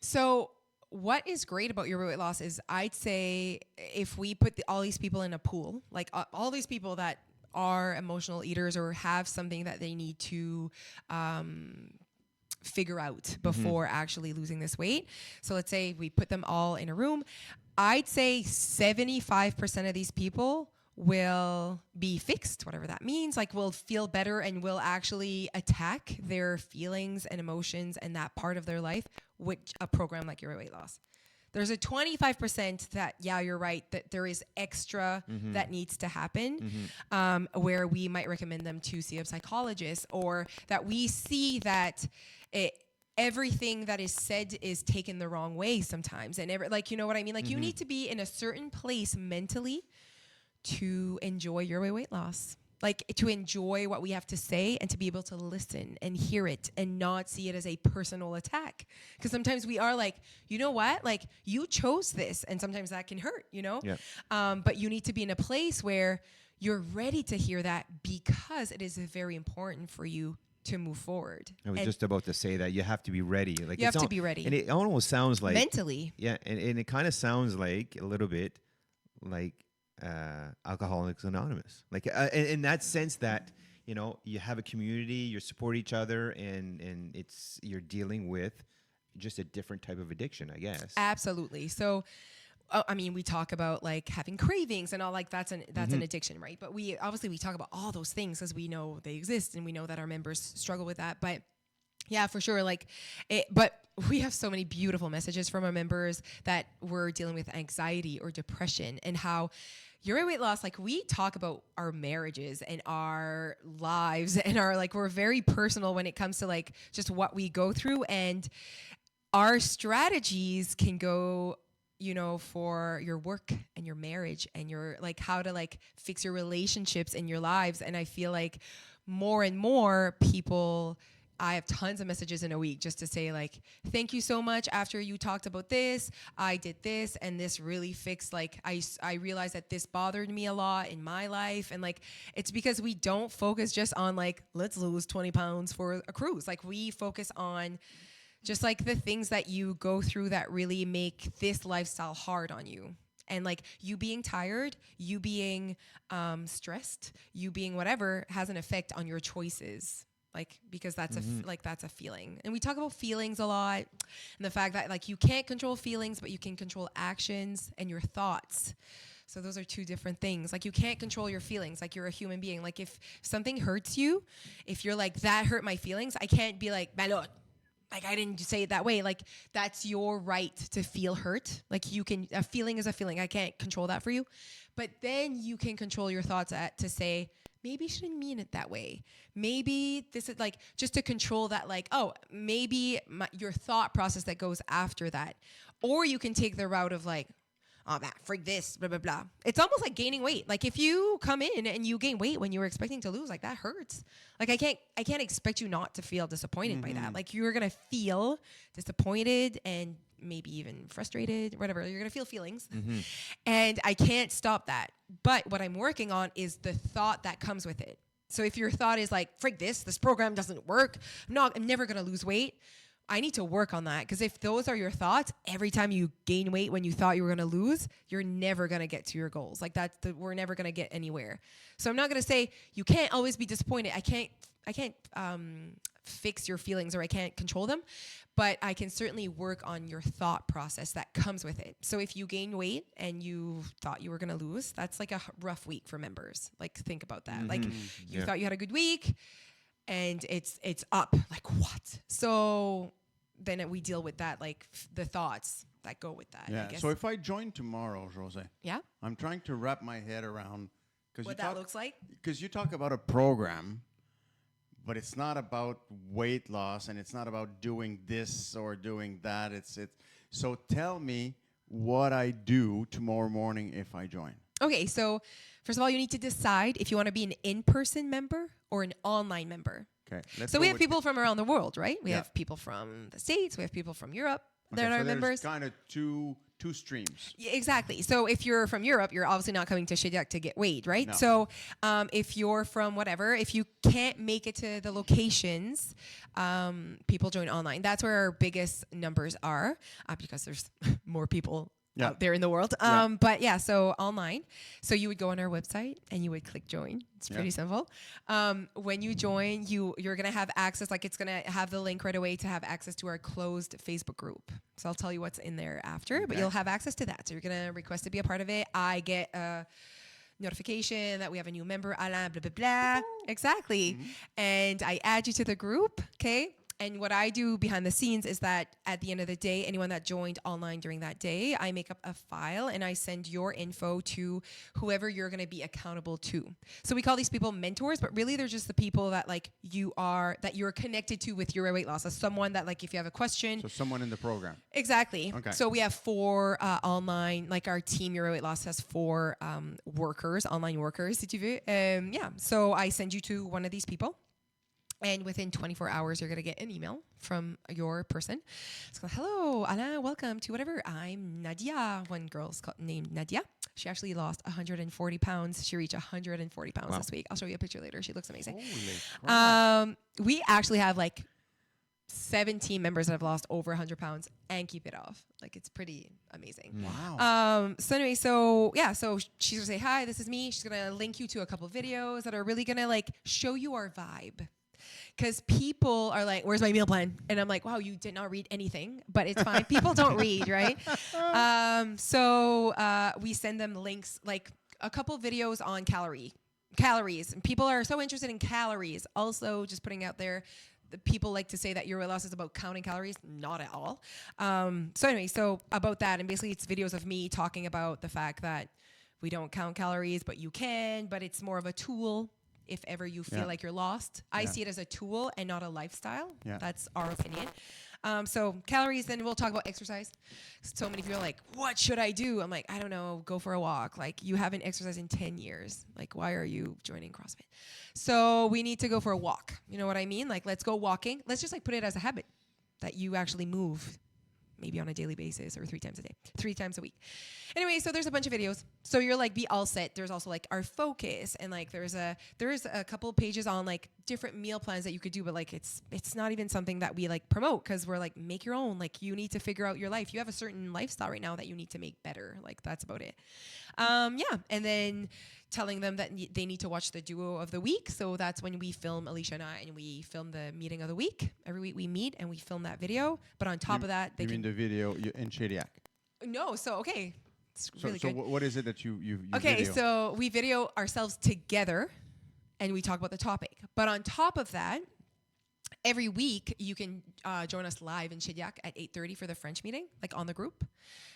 So what is great about your weight loss is, I'd say, if we put all these people in a pool, like all these people that are emotional eaters or have something that they need to figure out before actually losing this weight. So let's say we put them all in a room. I'd say 75% of these people will be fixed, whatever that means, like will feel better and will actually attack their feelings and emotions and that part of their life with a program like your weight loss. There's a 25% that, yeah, you're right, that there is extra that needs to happen, where we might recommend them to see a psychologist, or that we see that everything that is said is taken the wrong way sometimes. And you know what I mean? Like, you need to be in a certain place mentally to enjoy your weight loss, like to enjoy what we have to say and to be able to listen and hear it and not see it as a personal attack. Because sometimes we are like, you know what, like, you chose this, and sometimes that can hurt, Yeah. But you need to be in a place where you're ready to hear that, because it is very important for you to move forward. I was And just about to say that you have to be ready. Like, you have to be ready. And it almost sounds like mentally. Yeah, and it kind of sounds like a little bit like Alcoholics Anonymous, like in that sense that you have a community, you support each other, and you're dealing with just a different type of addiction, I guess. Absolutely. So we talk about like having cravings and all, like that's an addiction, right? But we talk about all those things because we know they exist and we know that our members struggle with that. But yeah, for sure. But we have so many beautiful messages from our members that we're dealing with anxiety or depression, and how your weight loss, like, we talk about our marriages and our lives and we're very personal when it comes to like just what we go through, and our strategies can go, for your work and your marriage and your like how to like fix your relationships and your lives. And I feel like more and more people, I have tons of messages in a week just to say like, thank you so much. After you talked about this, I did this, and this really fixed, like, I realized that this bothered me a lot in my life. And like, it's because we don't focus just on like, let's lose 20 pounds for a cruise. Like, we focus on just like the things that you go through that really make this lifestyle hard on you. And like you being tired, you being stressed, you being whatever has an effect on your choices. Like, because that's that's a feeling. And we talk about feelings a lot, and the fact that like you can't control feelings, but you can control actions and your thoughts. So those are two different things. Like you can't control your feelings. Like you're a human being. Like if something hurts you, if you're like, that hurt my feelings, I can't be like, "Malot." Like I didn't say it that way. Like that's your right to feel hurt. Like you can, a feeling is a feeling. I can't control that for you. But then you can control your thoughts to say, maybe you shouldn't mean it that way. Maybe this is like, just to control that, like, oh, maybe your thought process that goes after that. Or you can take the route of like, oh, man, frig this, blah, blah, blah. It's almost like gaining weight. Like if you come in and you gain weight when you were expecting to lose, like that hurts. Like I can't expect you not to feel disappointed by that. Like you're going to feel disappointed and maybe even frustrated, whatever. You're going to feel feelings. And I can't stop that. But what I'm working on is the thought that comes with it. So if your thought is like, frig this program doesn't work. I'm never going to lose weight. I need to work on that, because if those are your thoughts, every time you gain weight when you thought you were going to lose, you're never going to get to your goals. Like we're never going to get anywhere. So I'm not going to say you can't always be disappointed. I can't fix your feelings, or I can't control them, but I can certainly work on your thought process that comes with it. So if you gain weight and you thought you were going to lose, that's like a rough week for members. Like think about that. Like you thought you had a good week, and it's up. Like what? So then we deal with that, like the thoughts that go with that. Yeah. I guess. So if I join tomorrow, Josée, Yeah. I'm trying to wrap my head around What that looks like. Because you talk about a program, but it's not about weight loss, and it's not about doing this or doing that. So tell me what I do tomorrow morning if I join. Okay, so first of all, you need to decide if you want to be an in-person member or an online member. Okay. So we have people from around the world, right? We have people from the States. We have people from Europe that are members. Kind of two streams. Yeah, exactly. So if you're from Europe, you're obviously not coming to Shediac to get weighed, right? No. So if you're from whatever, if you can't make it to the locations, people join online. That's where our biggest numbers are, because there's more people out there in the world. But yeah, so online. So you would go on our website and you would click join. It's pretty simple. When you join, you're going to have access, like it's going to have the link right away to have access to our closed Facebook group. So I'll tell you what's in there after, but you'll have access to that. So you're going to request to be a part of it. I get a notification that we have a new member, Alain, blah, blah, blah. Exactly. And I add you to the group, okay? And what I do behind the scenes is that at the end of the day, anyone that joined online during that day, I make up a file and I send your info to whoever you're going to be accountable to. So we call these people mentors, but really they're just the people that like you're connected to with your weight loss. As someone that like if you have a question. So someone in the program. Exactly. Okay. So we have 4 online, like our team Your Weight Loss has 4 workers, online workers, si tu veux. Yeah. So I send you to one of these people. And within 24 hours, you're going to get an email from your person. It's like, hello, Alain, welcome to whatever. I'm Nadia. One girl's named Nadia. She actually lost 140 pounds. She reached 140 pounds this week. I'll show you a picture later. She looks amazing. Holy crap. We actually have like 17 members that have lost over 100 pounds and keep it off. Like it's pretty amazing. Wow. So anyway, so she's going to say, hi, this is me. She's going to link you to a couple videos that are really going to like show you our vibe. Because people are like, where's my meal plan? And I'm like, wow, you did not read anything, but it's fine. People don't read, right? So we send them links, like a couple videos on calories. And people are so interested in calories. Also, just putting out there, the people like to say that your weight loss is about counting calories. Not at all. So anyway, so about that. And basically it's videos of me talking about the fact that we don't count calories, but you can, but it's more of a tool. If ever you feel like you're lost, I see it as a tool and not a lifestyle. Yeah. That's our opinion. So calories, then we'll talk about exercise. So many people are like, what should I do? I'm like, I don't know, go for a walk. Like you haven't exercised in 10 years. Like, why are you joining CrossFit? So we need to go for a walk. You know what I mean? Like, let's go walking. Let's just like put it as a habit that you actually move maybe on a daily basis or 3 times a week. Anyway, so there's a bunch of videos. So you're like, be all set. There's also like our focus, and like there's a couple of pages on like different meal plans that you could do, but like it's not even something that we like promote, because we're like, make your own. Like you need to figure out your life. You have a certain lifestyle right now that you need to make better. Like that's about it. Yeah, and then telling them that they need to watch the duo of the week. So that's when we film, Alicia and I, and we film the meeting of the week. Every week we meet and we film that video. But on top of that, they you mean the video in Shediac? No, so okay. It's really so good. what is it that you Okay, video? so we video ourselves together and we talk about the topic. But on top of that, every week you can join us live in Shediac at 8:30 for the French meeting, like on the group.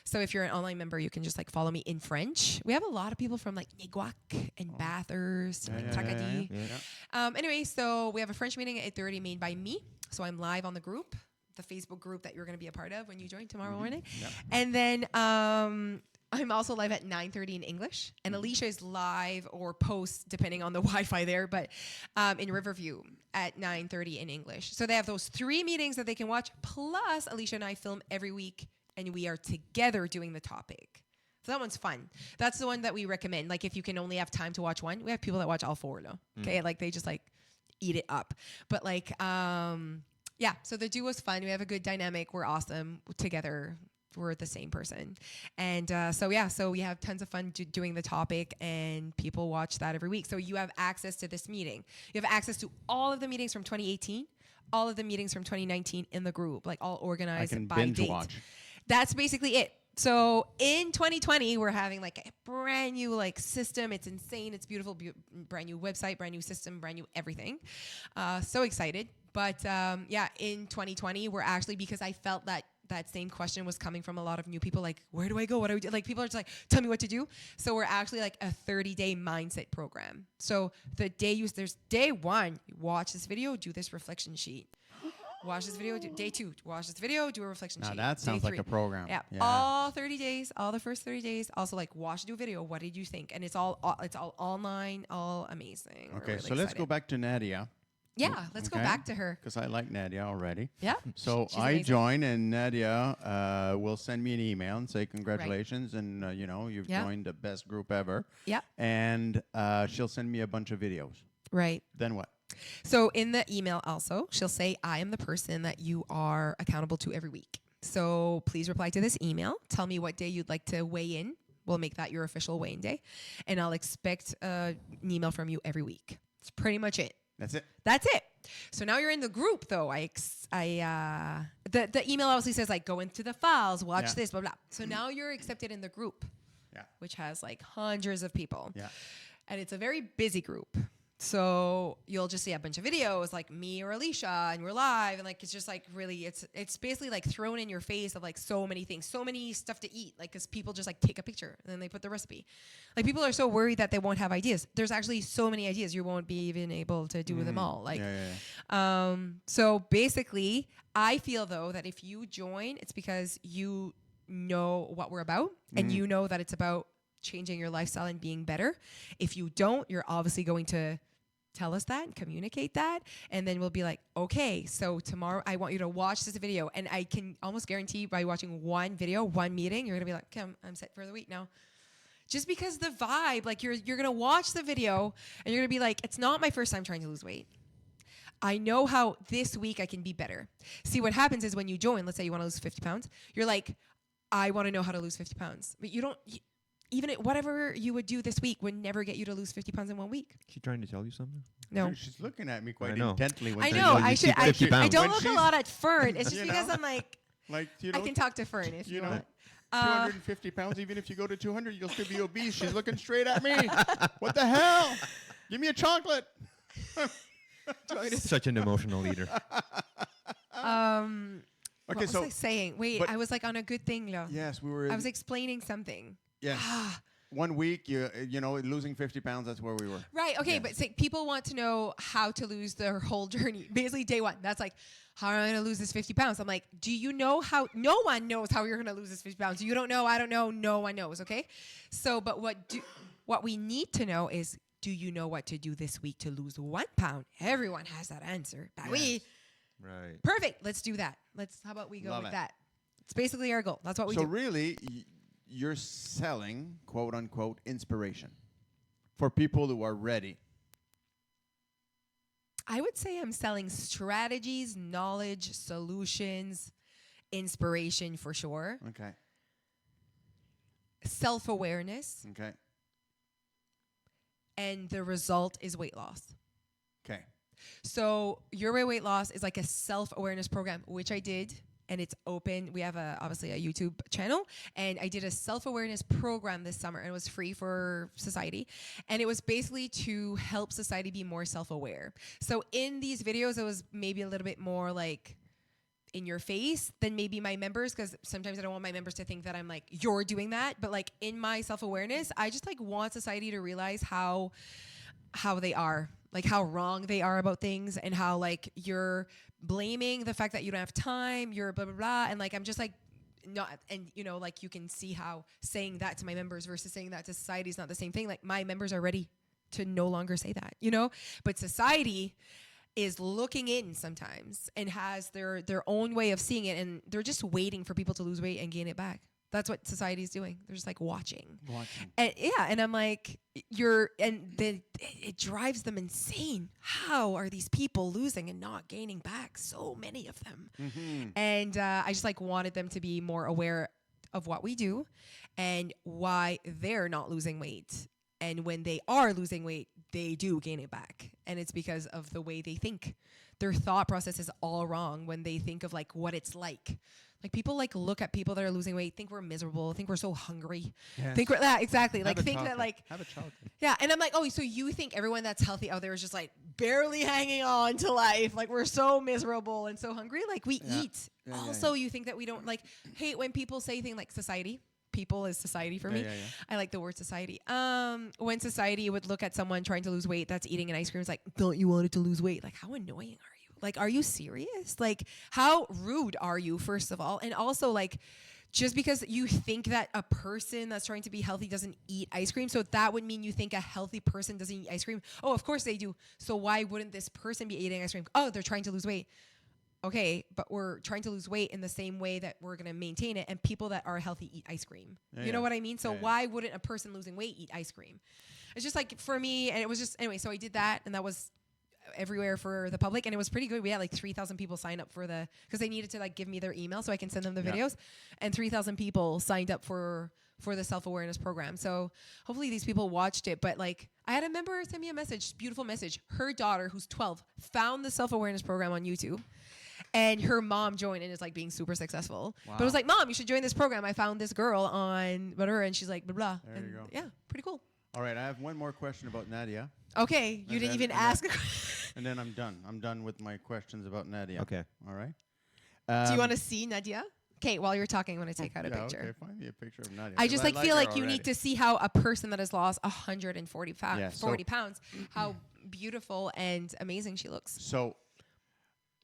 So if you're an online member, you can just like follow me in French. We have a lot of people from like Niguac and Bathurst, and like Tracadie. Anyway, so we have a French meeting at 8:30 made by me. So I'm live on the group, the Facebook group that you're going to be a part of when you join tomorrow morning. Yep. And then I'm also live at 9:30 in English, and Alicia is live or posts depending on the Wi-Fi there, but in Riverview at 9:30 in English. So they have those 3 meetings that they can watch. Plus, Alicia and I film every week, and we are together doing the topic. So that one's fun. That's the one that we recommend. Like if you can only have time to watch one, we have people that watch all 4 though. Okay, like they just like eat it up. But like yeah, so the duo's fun. We have a good dynamic. We're awesome together. We're the same person. And so we have tons of fun doing the topic, and people watch that every week. So you have access to this meeting. You have access to all of the meetings from 2018, all of the meetings from 2019 in the group, like all organized I can by binge date. watch. That's basically it. So in 2020, we're having like a brand new like system. It's insane. It's beautiful. Brand new website, brand new system, brand new everything. So excited. But yeah, in 2020, we're actually, because I felt that same question was coming from a lot of new people, like, where do I go? What do I do? Like, people are just like, tell me what to do. So we're actually like a 30-day mindset program. So the day there's day 1, watch this video, do this reflection sheet. Watch this video, day 2, watch this video, do a reflection sheet. Now that sounds Day like 3. a program. Yeah. All 30 days, all the first 30 days. Also, like, watch, do a video. What did you think? And it's all online, all amazing. We're Okay, really so let's go excited. back to Nadia. Yeah, let's go back to her. Because I like Nadia already. Yeah. So She's I amazing. join, and Nadia will send me an email and say congratulations, and you've Yeah. joined the best group ever. Yeah. And she'll send me a bunch of videos. Right. Then what? So in the email also, she'll say, I am the person that you are accountable to every week. So please reply to this email. Tell me what day you'd like to weigh in. We'll make that your official weigh-in day. And I'll expect an email from you every week. That's pretty much it. That's it. That's it. So now you're in the group, though. The email obviously says, like, go into the files, watch Yeah. this, blah, blah. So now you're accepted in the group, Yeah. which has, like, hundreds of people. Yeah. And it's a very busy group. So you'll just see a bunch of videos, like me or Alicia, and we're live. And, like, it's just, like, really, it's basically, like, thrown in your face of, like, so many things, so many stuff to eat. Like, because people just, like, take a picture, and then they put the recipe. Like, people are so worried that they won't have ideas. There's actually so many ideas. You won't be even able to do them all. Like, so basically, I feel, though, that if you join, it's because you know what we're about, and you know that it's about changing your lifestyle and being better. If you don't, you're obviously going to tell us that and communicate that, and then we'll be like, okay, so tomorrow I want you to watch this video, and I can almost guarantee by watching one video, one meeting, you're gonna be like, okay, I'm set for the week now. Just because the vibe, like you're gonna watch the video and you're gonna be like, it's not my first time trying to lose weight. I know how this week I can be better. See, what happens is when you join, let's say you want to lose 50 pounds, you're like, I want to know how to lose 50 pounds, but you don't. Even whatever you would do this week would never get you to lose 50 pounds in 1 week. She trying to tell you something? No. She's looking at me quite I know. intently. When I she know. goes, I "You should. keep I, 50 pounds." I don't When look a she's- lot at Fern. It's just You because know? I'm like, Like, I can talk to Fern if you want. 250 pounds, even if you go to 200, you'll still be obese. She's looking straight at me. What the hell? Give me a chocolate. Such an emotional leader. What Okay, was so I saying? Wait, but- I was like on a good thing, though. yes, we were. I was explaining something. yes. 1 week, losing 50 pounds. That's where we were. Right. Okay. Yes. But say people want to know how to lose their whole journey. Basically, day one. That's like, how am I going to lose this 50 pounds? I'm like, do you know how? No one knows how you're going to lose this 50 pounds. You don't know. I don't know. No one knows. Okay. So, but what we need to know is, do you know what to do this week to lose 1 pound? Everyone has that answer. But we Yes. Right. perfect. Let's do that. How about we go Love with it. that? It's basically our goal. That's what we So do. really, you're selling, quote unquote, inspiration for people who are ready. I would say I'm selling strategies, knowledge, solutions, inspiration for sure, Okay. self-awareness, Okay. and the result is weight loss. Okay. So Your Way Weight Loss is like a self-awareness program, which I did, and it's open. We have obviously a YouTube channel, and I did a self-awareness program this summer, and it was free for society. And it was basically to help society be more self-aware. So in these videos, it was maybe a little bit more like in your face than maybe my members, because sometimes I don't want my members to think that I'm like, you're doing that. But like in my self-awareness, I just like want society to realize how they are, like how wrong they are about things, and how like you're blaming the fact that you don't have time, you're blah blah blah, and like I'm just like not, and you know, like you can see how saying that to my members versus saying that to society is not the same thing. Like my members are ready to no longer say that, you know, but society is looking in sometimes and has their own way of seeing it, and they're just waiting for people to lose weight and gain it back. That's what society is doing. They're just like watching. And yeah, and I'm like, it drives them insane. How are these people losing and not gaining back? So many of them. Mm-hmm. And I just like wanted them to be more aware of what we do and why they're not losing weight. And when they are losing weight, they do gain it back. And it's because of the way they think. Their thought process is all wrong when they think of like what it's like. Like people like look at people that are losing weight, think we're miserable, think we're so hungry. Yes. Think we're that exactly. Have Like a think chocolate. that like Have a chocolate. yeah, and I'm like, oh, so you think everyone that's healthy out there is just like barely hanging on to life? Like we're so miserable and so hungry. Like we Yeah. eat. Yeah, yeah, Also, you think that we don't like hate when people say things like society. People is society for me. Yeah. I like the word society. When society would look at someone trying to lose weight that's eating an ice cream, it's like, don't you want it to lose weight? Like, how annoying are you? Like, are you serious? Like, how rude are you, first of all? And also, like, just because you think that a person that's trying to be healthy doesn't eat ice cream, so that would mean you think a healthy person doesn't eat ice cream. Oh, of course they do. So why wouldn't this person be eating ice cream? Oh, they're trying to lose weight. Okay, but we're trying to lose weight in the same way that we're going to maintain it, and people that are healthy eat ice cream. You know what I mean? So why wouldn't a person losing weight eat ice cream? It's just like, for me, and it was just, anyway, so I did that, and that was everywhere for the public, and it was pretty good. We had like 3,000 people sign up for because they needed to like give me their email so I can send them the videos, and 3,000 people signed up for the self-awareness program. So hopefully these people watched it. But like I had a member send me a message, beautiful message. Her daughter, who's 12, found the self-awareness program on YouTube. And her mom joined and is like being super successful. Wow. But it was like, Mom, you should join this program. I found this girl on whatever, and she's like, blah, blah. There and you go. Yeah, pretty cool. All right, I have one more question about Nadia, Okay, you And didn't then- even and ask. and then I'm done. I'm done with my questions about Nadia. Okay. All right. Do you want to see Nadia? Okay, while you're talking, I'm going to take out a picture. Okay, find me a picture of Nadia. I 'cause just like feel her like you need already. to see how a person that has lost 140 Yeah, so- 40 pounds, how beautiful and amazing she looks. So,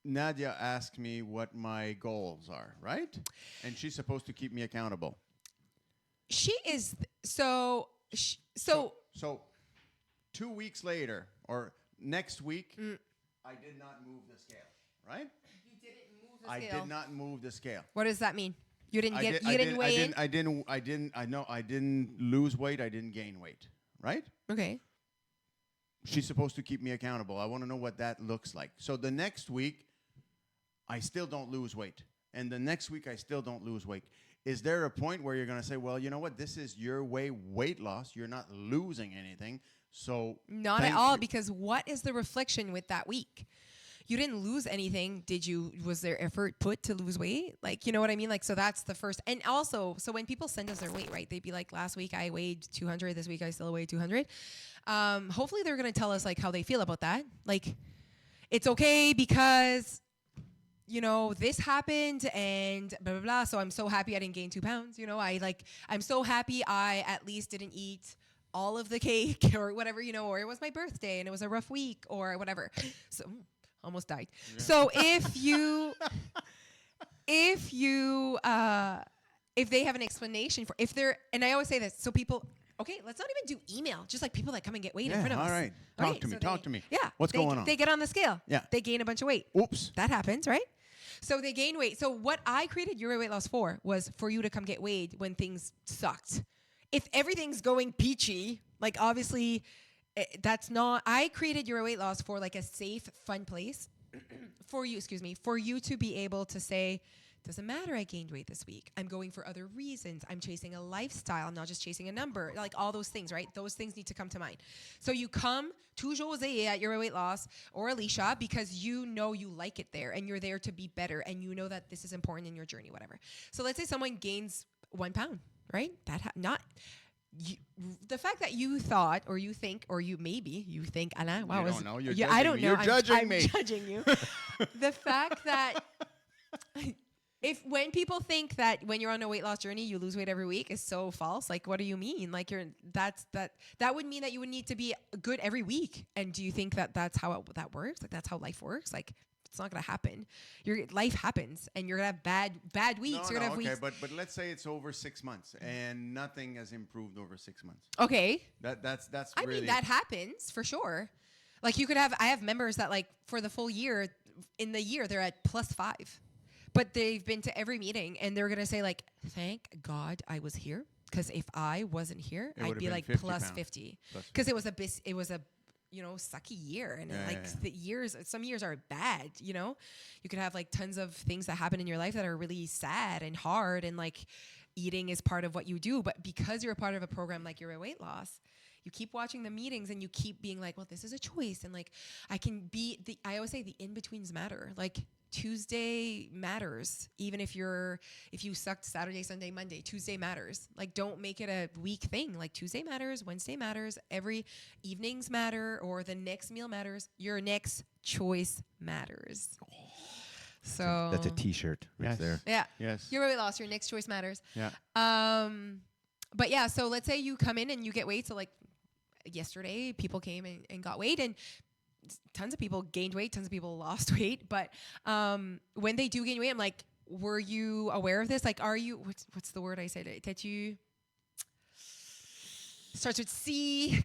Nadia asked me what my goals are, right? And she's supposed to keep me accountable. She is so. So 2 weeks later, or next week, I did not move the scale, right? You didn't move the I scale. did not move the scale. What does that mean? You didn't I get. did- You I didn't weigh in. I didn't lose weight. I didn't gain weight, right? Okay. She's supposed to keep me accountable. I want to know what that looks like. So the next week, I still don't lose weight. And the next week, I still don't lose weight. Is there a point where you're going to say, well, you know what? This is your way weight loss. You're not losing anything. So Not at thank all, you. because what is the reflection with that week? You didn't lose anything. Did you? Was there effort put to lose weight? Like, you know what I mean? Like, so that's the first. And also, so when people send us their weight, right? They'd be like, last week I weighed 200. This week I still weigh 200. Hopefully they're going to tell us like how they feel about that. Like, it's okay because, you know, this happened and blah, blah, blah. So I'm so happy I didn't gain 2 pounds. You know, I'm so happy I at least didn't eat all of the cake or whatever, you know, or it was my birthday and it was a rough week or whatever. So almost died. Yeah. So if they have an explanation for, and I always say this, so people, okay, let's not even do email, just like people that come and get weight in front of us. All right. Talk to me. Yeah. What's going on? They get on the scale. Yeah. They gain a bunch of weight. Oops. That happens, right? So they gain weight. So what I created Your Weight Loss for was for you to come get weighed when things sucked. If everything's going peachy, like obviously that's not, I created Your Weight Loss for like a safe, fun place for you, for you to be able to say, doesn't matter I gained weight this week. I'm going for other reasons. I'm chasing a lifestyle. I'm not just chasing a number. Like all those things, right? Those things need to come to mind. So you come to Josée at Your Weight Loss or Alicia because you know you like it there and you're there to be better and you know that this is important in your journey, whatever. So let's say someone gains 1 pound, right? The fact that you thought or you think or you think, Anna, wow, You don't know. You're I don't judging me. know. You're judging I'm me. judging you. The fact that when people think that when you're on a weight loss journey you lose weight every week is so false. Like, what do you mean? Like that would mean that you would need to be good every week. And do you think that that's how that works? Like that's how life works? Like it's not gonna happen. Your life happens, and you're gonna have bad weeks. You're gonna have weeks. But let's say it's over 6 months and nothing has improved over 6 months. Okay. That's I really. mean that happens for sure. Like I have members that like for the full year, in the year they're at +5. But they've been to every meeting, and they're gonna say like, "Thank God I was here, because if I wasn't here, I'd be like 50 plus pounds. 50." Plus Because it was a sucky year, and the years, some years are bad. You know, you could have like tons of things that happen in your life that are really sad and hard, and like eating is part of what you do. But because you're a part of a program like Your Weight Loss, you keep watching the meetings and you keep being like, well, this is a choice, and like I always say the in-betweens matter. Like Tuesday matters. Even if you sucked Saturday, Sunday, Monday, Tuesday matters. Like don't make it a week thing. Like Tuesday matters, Wednesday matters, every evenings matter, or the next meal matters. Your next choice matters. So That's a T-shirt right Yes. there. yeah. Yes. Your weight loss, your next choice matters. Yeah. But yeah, so let's say you come in and you get weight. So like yesterday, people came and got weight, and tons of people gained weight, tons of people lost weight. But when they do gain weight, I'm like, were you aware of this? Like, are you, what's the word I said? That you, starts with C,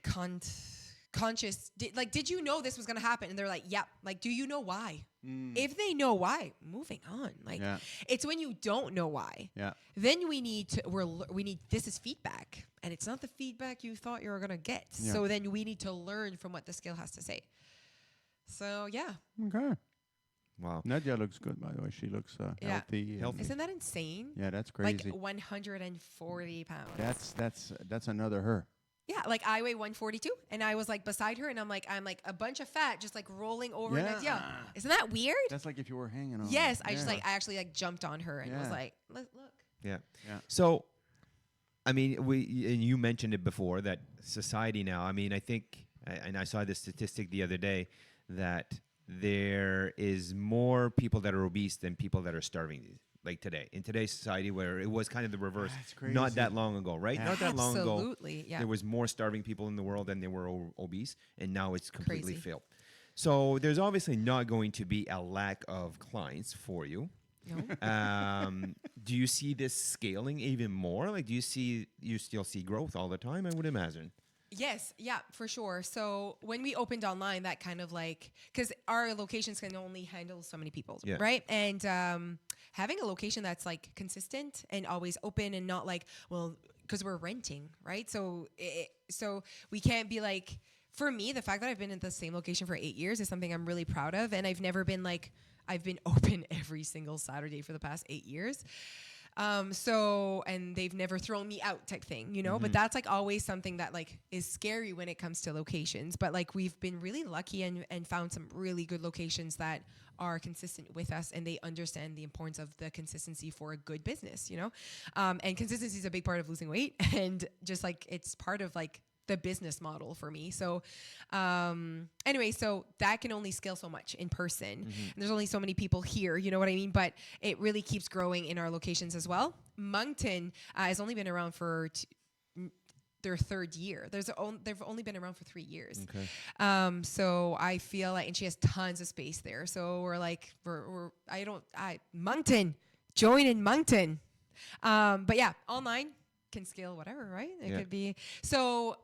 conscious. Did you know this was going to happen? And they're like, yeah. Like, do you know why? If they know why, moving on. Like, it's when you don't know why. Yeah. Then we need, this is feedback. And it's not the feedback you thought you were going to get. Yeah. So then we need to learn from what the scale has to say. So, yeah. Okay. Wow. Nadia looks good, by the way. She looks healthy. Healthy. Isn't that insane? Yeah, that's crazy. Like 140 pounds. That's another her. Yeah, like I weigh 142, and I was like beside her, and I'm like a bunch of fat just like rolling over. Yeah. And isn't that weird? That's like if you were hanging on. Yes, I Yeah. actually like jumped on her and was Yeah. like, look. Yeah. Yeah. So, I mean, and you mentioned it before that society now. I mean, I think, and I saw this statistic the other day that there is more people that are obese than people that are starving. Like today, in today's society, where it was kind of the reverse, That's crazy. not that long ago, right? Yeah. Not that long ago, Absolutely, yeah. there was more starving people in the world than there were obese, and now it's completely Crazy. filled. So there's obviously not going to be a lack of clients for you. No. Do you see this scaling even more? Like, do you still see growth all the time? I would imagine. Yes, yeah, for sure. So when we opened online, that kind of like, because our locations can only handle so many people, Yeah. right? And having a location that's like consistent and always open and not like, well, because we're renting, right? So so we can't be like, for me, the fact that I've been in the same location for 8 years is something I'm really proud of. And I've never been like, I've been open every single Saturday for the past 8 years. And they've never thrown me out type thing, you know, but that's like always something that like is scary when it comes to locations. But like we've been really lucky and found some really good locations that are consistent with us, and they understand the importance of the consistency for a good business, you know? And consistency is a big part of losing weight, and just like it's part of like the business model for me. So anyway, so that can only scale so much in person. And there's only so many people here, you know what I mean? But it really keeps growing in our locations as well. Moncton has only been around for their third year. They've only been around for 3 years. Okay. So I feel like, and she has tons of space there. So we're like, Moncton, join in Moncton. But yeah, online can scale whatever, right? It could be. So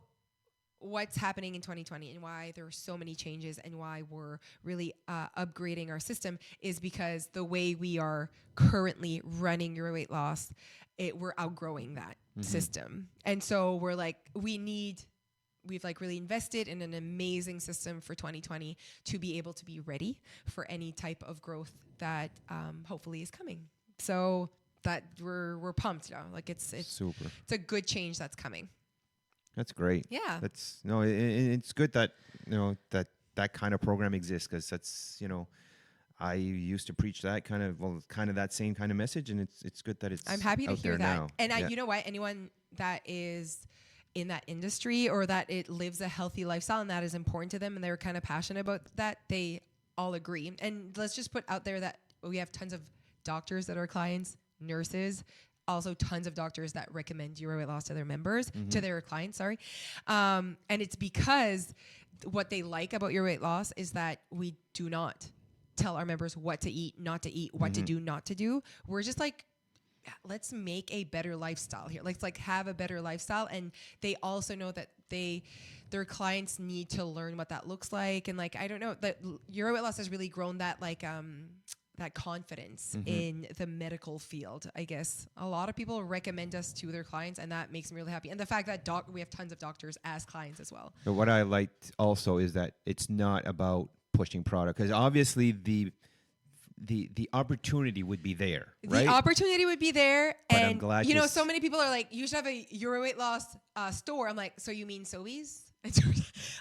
what's happening in 2020 and why there are so many changes and why we're really upgrading our system is because the way we are currently running your weight loss, we're outgrowing that system. And so we're like, we've like really invested in an amazing system for 2020 to be able to be ready for any type of growth that hopefully is coming. So that we're pumped now. Like it's Super. It's a good change that's coming. That's great. Yeah. That's it's good that that kind of program exists, because that's I used to preach that kind of that same kind of message, and it's good that it's I'm happy to out hear there that. now. And you know what? Anyone that is in that industry or that it lives a healthy lifestyle and that is important to them and they're kind of passionate about that, they all agree. And let's just put out there that we have tons of doctors that are clients, nurses, also tons of doctors that recommend your weight loss to their members, to their clients, sorry. And it's because what they like about your weight loss is that we do not tell our members what to eat, not to eat, what to do, not to do. We're just like, let's make a better lifestyle here. Let's like have a better lifestyle. And they also know that their clients need to learn what that looks like. And like, I don't know, that your weight loss has really grown that like, that confidence in the medical field, I guess. A lot of people recommend us to their clients, and that makes me really happy. And the fact that we have tons of doctors as clients as well. But what I liked also is that it's not about pushing product, because obviously the opportunity would be there, right? The opportunity would be there. But and I'm glad so many people are like, you should have a Euro weight loss store. I'm like, so you mean Sobeys?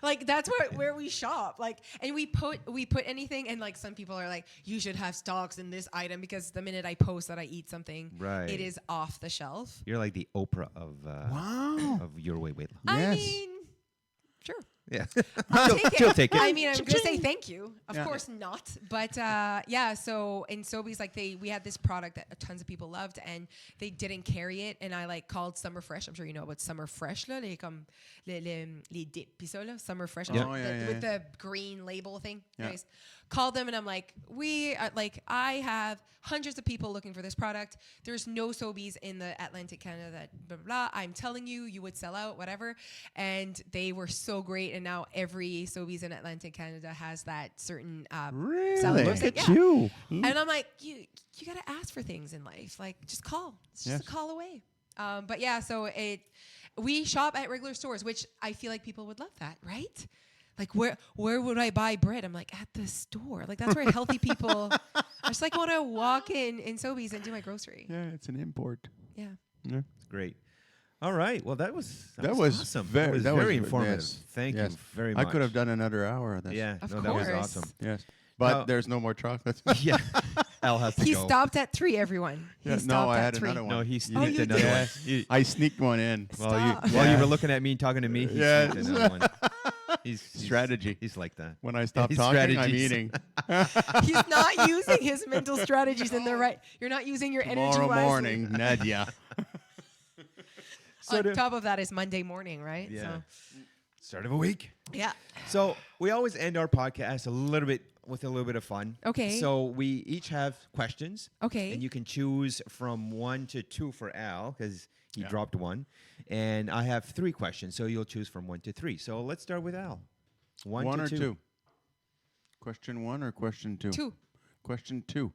Like that's where we shop. Like, and we put anything, and like some people are like, you should have stocks in this item, because the minute I post that I eat something, Right. it is off the shelf. You're like the Oprah of Wow. of your weight loss. I Yes. mean, sure. Yeah. I'll take it. She'll take it. I mean, I'm going to say thank you. Of Yeah. course not. But yeah, so in Sobeys, like we had this product that tons of people loved, and they didn't carry it. And I like called Summer Fresh. I'm sure you know about Summer Fresh, là, les dips, pis ça, là, Summer Fresh. Yeah. Oh, yeah, With yeah. the green label thing. Yeah. Anyways, called them, and I'm like, I have hundreds of people looking for this product. There's no Sobeys in the Atlantic Canada that blah, blah, blah. I'm telling you, you would sell out, whatever. And they were so great. And now every Sobeys in Atlantic Canada has that certain Really? selling Look percent. at Yeah. you. And I'm like, you got to ask for things in life. Like, just call. It's just Yes. a call away. But yeah, so we shop at regular stores, which I feel like people would love that, right? Like, where would I buy bread? I'm like, at the store. Like, that's where healthy people. I just like want to walk in Sobeys and do my grocery. Yeah, it's an import. Yeah. Yeah. It's great. All right. Well, that was awesome. Very, that was that very was- informative. yes, Thank yes. you very much. I could have done another hour of this. Yeah. Of no, that was course. awesome. Yes. But Now- there's no more chocolates. Yeah. Al has to He go. stopped at 3, everyone. He Yeah, stopped no, I at had 3. another one. No, he You sneaked you another did? one. Yes. You- I sneaked one in. while Stop. you Yeah. were looking at me and talking to me, he Yes. sneaked another one. He's Strategy. He's like that. When I stop his talking, I'm strategies. eating. He's not using his mental strategies in the right. You're not using your energy Tomorrow wisely. morning, Nadia. So On to- top of that is Monday morning, right? Yeah. So, Start of a week. yeah. So we always end our podcast with a little bit of fun. Okay. So we each have questions. Okay. And you can choose from 1 to 2 for Al, because he Yeah. dropped 1. And I have 3 questions, so you'll choose from 1 to 3. So let's start with Al. One One to or two. two? Question 1 or question 2? 2. Question 2.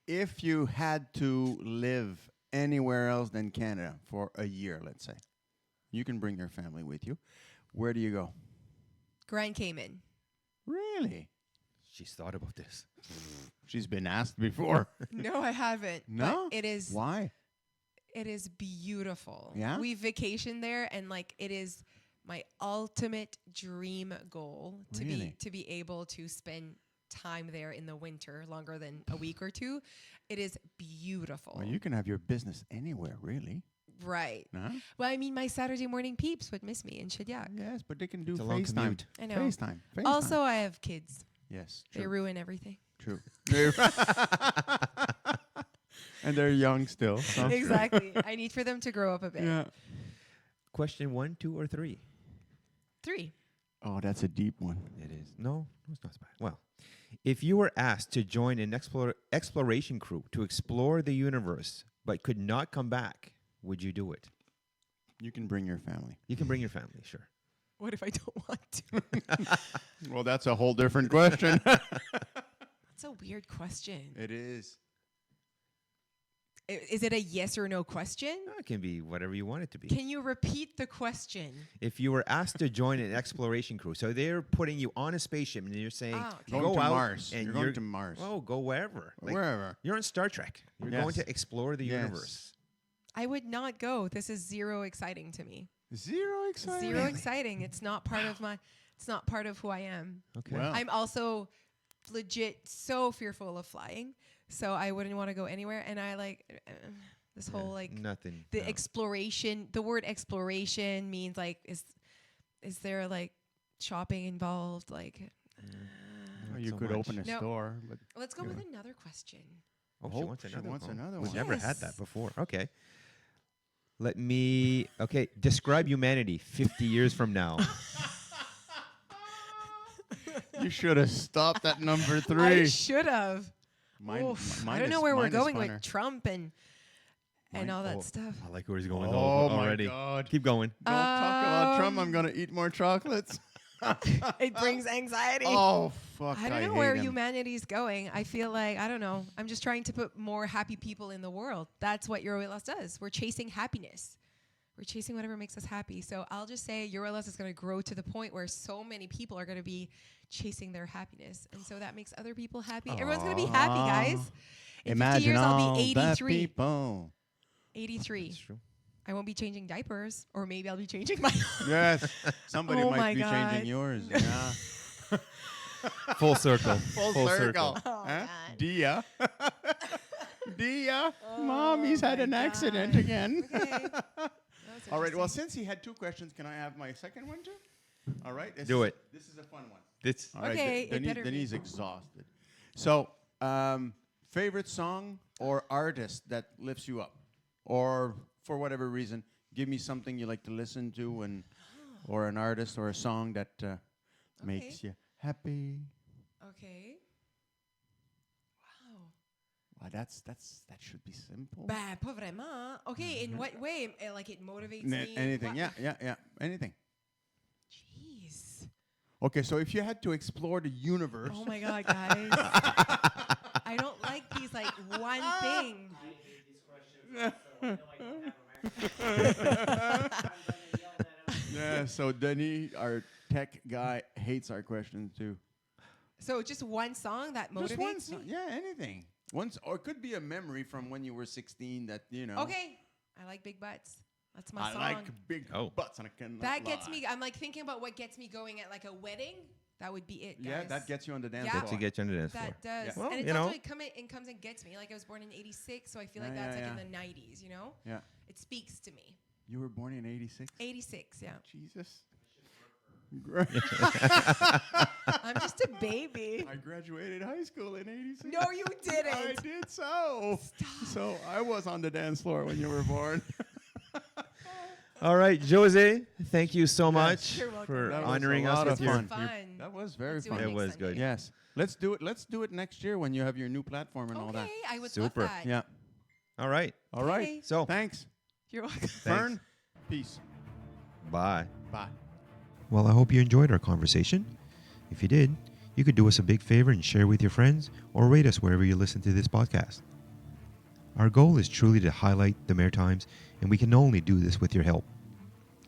If you had to live anywhere else than Canada for a year, let's say, you can bring your family with you. Where do you go? Grand Cayman. Really? She's thought about this. She's been asked before. No, I haven't. No? But it is. Why? It is beautiful. Yeah? We vacation there, and like it is my ultimate dream goal to Really? be able to spend time there in the winter longer than a week or 2. It is beautiful. Well, you can have your business anywhere, really. Right. No? Well, I mean, my Saturday morning peeps would miss me in Shediac. Yes, but they can do It's a long FaceTime. commute. I know. FaceTime. Also, I have kids. yes, They true. ruin everything. True. And they're young still. so- Exactly. I need for them to grow up a bit. Yeah. Question 1, 2, or 3? 3. Oh, that's a deep one. It is. No, it's not so bad. Well, if you were asked to join an exploration crew to explore the universe but could not come back, would you do it? You can bring your family. You can bring your family, sure. What if I don't want to? Well, that's a whole different question. That's a weird question. It is. Is it a yes or no question? It can be whatever you want it to be. Can you repeat the question? If you were asked to join an exploration crew, so they're putting you on a spaceship and you're saying, Ah, okay. Going go to out Mars. and You're going to Mars. Oh, go wherever. Like, Wherever. You're on Star Trek. You're going Yes. to explore the Yes. universe. I would not go. This is zero exciting to me. Zero exciting. Zero exciting. It's not part of my. It's not part of who I am. Okay. Well, I'm also legit so fearful of flying, so I wouldn't want to go anywhere. And I like this Yeah, whole like nothing. the no. exploration. The word exploration means like is there like shopping involved? Like, well, Not you so could much. open a No. store. But let's go Yeah. with another question. Oh, Oh, she wants she another wants one. another We've one. never had Yes. that before. Okay. Let me. Okay. Describe humanity 50 years from now. you should have stopped at number I 3. should have. Mine- I mine don't know is- where we're mine is going funner. with Trump and Mine- all that oh, stuff. I like where he's going Oh, my already. God. Keep going. Don't talk about Trump. I'm Um, going to eat more chocolates. It brings anxiety. Oh, fuck. I don't know hate where him. humanity's going. I feel like, I don't know. I'm just trying to put more happy people in the world. That's what Eurolas does. We're chasing happiness. We're chasing whatever makes us happy. So I'll just say Eurolas is going to grow to the point where so many people are going to be chasing their happiness. And so that makes other people happy. Everyone's going to be happy, guys. In 50 Imagine years, I'll all be the 83. people. 83. That's true. I won't be changing diapers, or maybe I'll be changing my own. Yes. Somebody Oh might my be God. changing yours. Yeah. Full circle. Full circle. Oh, Huh? God. Dia. Dia. Oh, Mommy's had my an accident God. again. Okay. All right. Well, since he had 2 questions, can I have my second one too? All right. Do it. This is a fun one. This. All right. Okay, it better be. Denise exhausted. So, favorite song or artist that lifts you up, or for whatever reason, give me something you like to listen to, and or an artist or a song that makes you happy. Okay. Wow. Wow, that should be simple. Bah, pas vraiment. Okay, in what way? Like it motivates me? Anything. What- Yeah. Anything. Jeez. Okay, so if you had to explore the universe, Oh my God, guys. I don't like these like one thing. yeah. So Denny, our tech guy, hates our questions too. So just one song that Just one motivates song. me? Yeah, anything. Once, or it could be a memory from when you were 16 that you know. Okay. I like big butts. That's my I song. like big Oh. butts, and I cannot That gets lie. me. I'm like thinking about what gets me going at like a wedding. That would be it, guys. Yeah, that gets you on the dance Yeah. floor. That's to get you on the dance floor. That does. Yeah. Well, and it's you also know. it comes and gets me. Like I was born in '86, so I feel like Yeah, that's yeah, like yeah. in the '90s. You know, Yeah. it speaks to me. You were born in '86. '86, yeah. Jesus. I'm just a baby. I graduated high school in '86. No, you didn't. I did so. So I was on the dance floor when you were born. All right, Josée, thank you so much You're welcome. for That was honoring a us lot with of your. fun. Fun. That was very Let's do fun. It next was Sunday. good. Yes. Let's do it. Let's do it next year when you have your new platform and all that. Okay, I would Super. love that. Yeah. All right. All right. Okay. So, Thanks. You're welcome. Fern. Peace. bye. Bye. Well, I hope you enjoyed our conversation. If you did, you could do us a big favor and share with your friends or rate us wherever you listen to this podcast. Our goal is truly to highlight the Maritimes, and we can only do this with your help.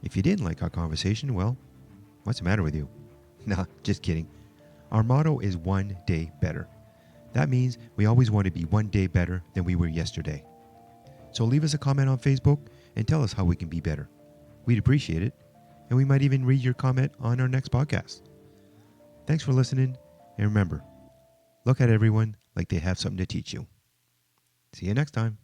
If you didn't like our conversation, well, what's the matter with you? Nah, just kidding. Our motto is one day better. That means we always want to be one day better than we were yesterday. So leave us a comment on Facebook and tell us how we can be better. We'd appreciate it, and we might even read your comment on our next podcast. Thanks for listening, and remember, look at everyone like they have something to teach you. See you next time.